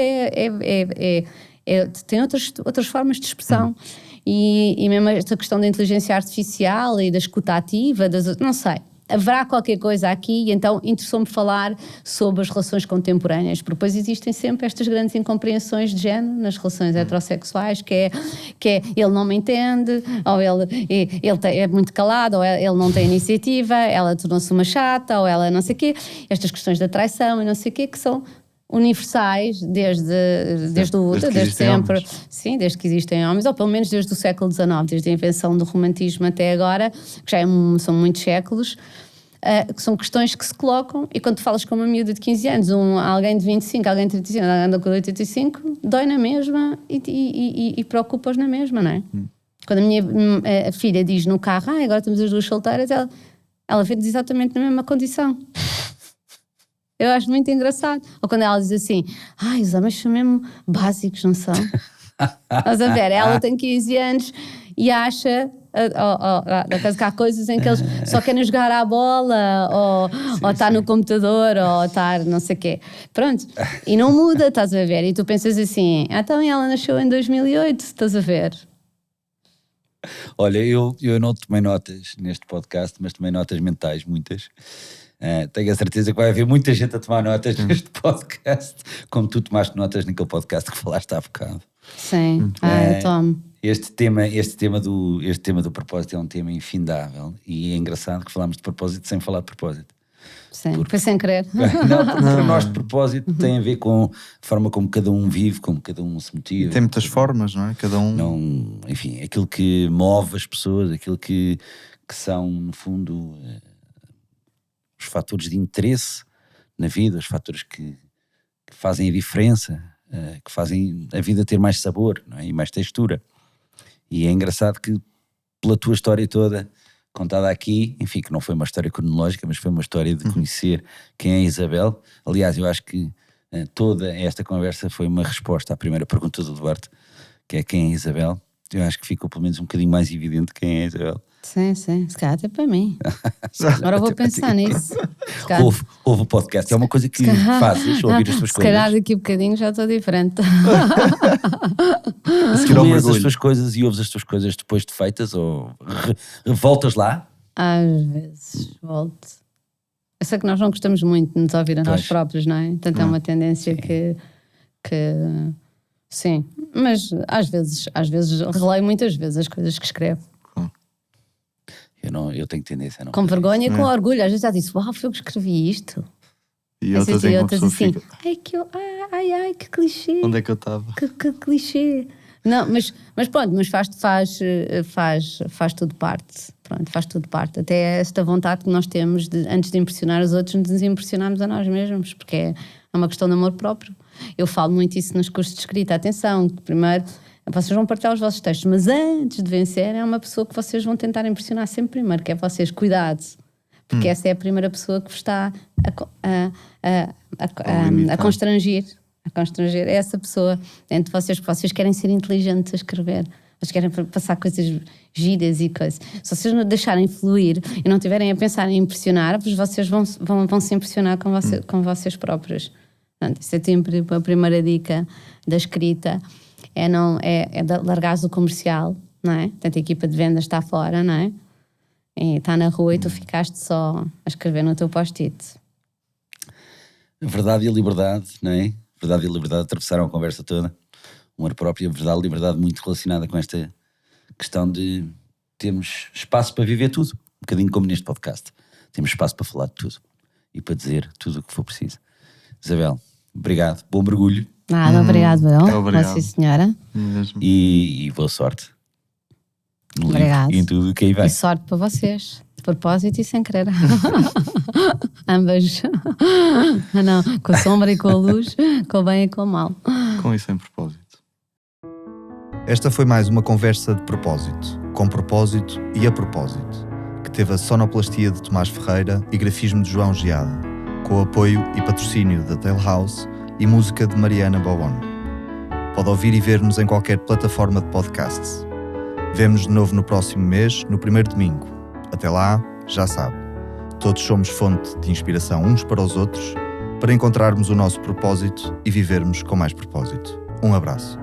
tem outras formas de expressão. E mesmo esta questão da inteligência artificial e da escuta ativa, não sei. Haverá qualquer coisa aqui, e então interessou-me falar sobre as relações contemporâneas, porque depois existem sempre estas grandes incompreensões de género nas relações heterossexuais, que é ele não me entende, ou ele é muito calado, ou ele não tem iniciativa, ela tornou-se uma chata, ou ela não sei o quê, estas questões da traição e não sei o quê, que são universais desde sempre, sim, desde que existem homens, ou pelo menos desde o século XIX, desde a invenção do romantismo até agora, que já são muitos séculos, que são questões que se colocam, e quando tu falas com uma miúda de 15 anos, alguém de 25, alguém de 35, alguém de 85, dói na mesma e preocupa-os na mesma, não é? Quando a minha filha diz no carro, agora estamos as duas solteiras, ela vê-nos exatamente na mesma condição. Eu acho muito engraçado. Ou quando ela diz assim, os homens são mesmo básicos, não são? Mas a ver, ela tem 15 anos e acha que há coisas em que eles só querem jogar à bola, ou estar no computador, ou estar não sei o quê. Pronto. E não muda, estás a ver? E tu pensas assim, então ela nasceu em 2008, estás a ver? Olha, eu não tomei notas neste podcast, mas tomei notas mentais, muitas. Tenho a certeza que vai haver muita gente a tomar notas neste podcast, como tu tomaste notas naquele podcast que falaste há bocado. Sim, eu tomo. Este tema do propósito é um tema infindável, e é engraçado que falámos de propósito sem falar de propósito. Sim, foi sem querer. Não, porque para nós de propósito tem a ver com a forma como cada um vive, como cada um se motiva. Tem muitas formas, não é? Cada um... Não, enfim, aquilo que move as pessoas, aquilo que são, no fundo... os fatores de interesse na vida, os fatores que fazem a diferença, que fazem a vida ter mais sabor, não é? E mais textura. E é engraçado que pela tua história toda contada aqui, enfim, que não foi uma história cronológica, mas foi uma história de conhecer quem é a Isabel. Aliás, eu acho que toda esta conversa foi uma resposta à primeira pergunta do Duarte, que é quem é a Isabel. Eu acho que ficou pelo menos um bocadinho mais evidente quem é a Isabel. Sim, se calhar até para mim. Agora eu vou pensar nisso. Ouve o podcast, é uma coisa que fazes, ouvir as tuas coisas. Se calhar daqui a bocadinho já estou diferente. Tu lês as tuas coisas e ouves as tuas coisas depois de feitas, ou voltas lá? Às vezes volto. Eu sei que nós não gostamos muito de nos ouvir a nós próprios, não é? Portanto é uma tendência que sim, mas às vezes releio muitas vezes as coisas que escrevo. Eu tenho tendência a não. Com vergonha e com orgulho. Às vezes já disse, uau, foi eu que escrevi isto. E outras assim, fica... ai, que clichê. Onde é que eu estava? Que clichê. Não, mas pronto, mas faz tudo parte. Pronto, faz tudo parte. Até esta vontade que nós temos de, antes de impressionar os outros, de nos impressionarmos a nós mesmos, porque é uma questão de amor próprio. Eu falo muito isso nos cursos de escrita. Atenção, que primeiro vocês vão partilhar os vossos textos, mas antes de vencer é uma pessoa que vocês vão tentar impressionar sempre primeiro, que é vocês. Cuidado, porque essa é a primeira pessoa que vos está a constranger. A constranger é essa pessoa entre vocês, porque vocês querem ser inteligentes a escrever, vocês querem passar coisas giras e coisas. Se vocês não deixarem fluir e não estiverem a pensar em impressionar-vos, vocês vão se impressionar com vocês próprios. Portanto, isso é sempre a primeira dica da escrita, é largares o comercial, não é? Portanto, a equipa de vendas está fora, não é? E está na rua e tu ficaste só a escrever no teu post-it. Verdade e liberdade, não é? Verdade e liberdade atravessaram a conversa toda. Amor próprio, verdade e liberdade muito relacionada com esta questão de termos espaço para viver tudo. Um bocadinho como neste podcast. Temos espaço para falar de tudo e para dizer tudo o que for preciso. Isabel, obrigado. Bom mergulho. Nada, obrigado, eu. Obrigado. Sim, senhora. E boa sorte. Obrigado. E em tudo o que aí vai. E sorte para vocês. De propósito e sem querer. Ambas. Não, com a sombra e com a luz, com o bem e com o mal. Com e sem propósito. Esta foi mais uma conversa de propósito, com propósito e a propósito, que teve a sonoplastia de Tomás Ferreira e grafismo de João Geada, com o apoio e patrocínio da Tale House e música de Mariana Bowon. Pode ouvir e ver-nos em qualquer plataforma de podcasts. Vemo-nos de novo no próximo mês, no primeiro domingo. Até lá, já sabe, todos somos fonte de inspiração uns para os outros, para encontrarmos o nosso propósito e vivermos com mais propósito. Um abraço.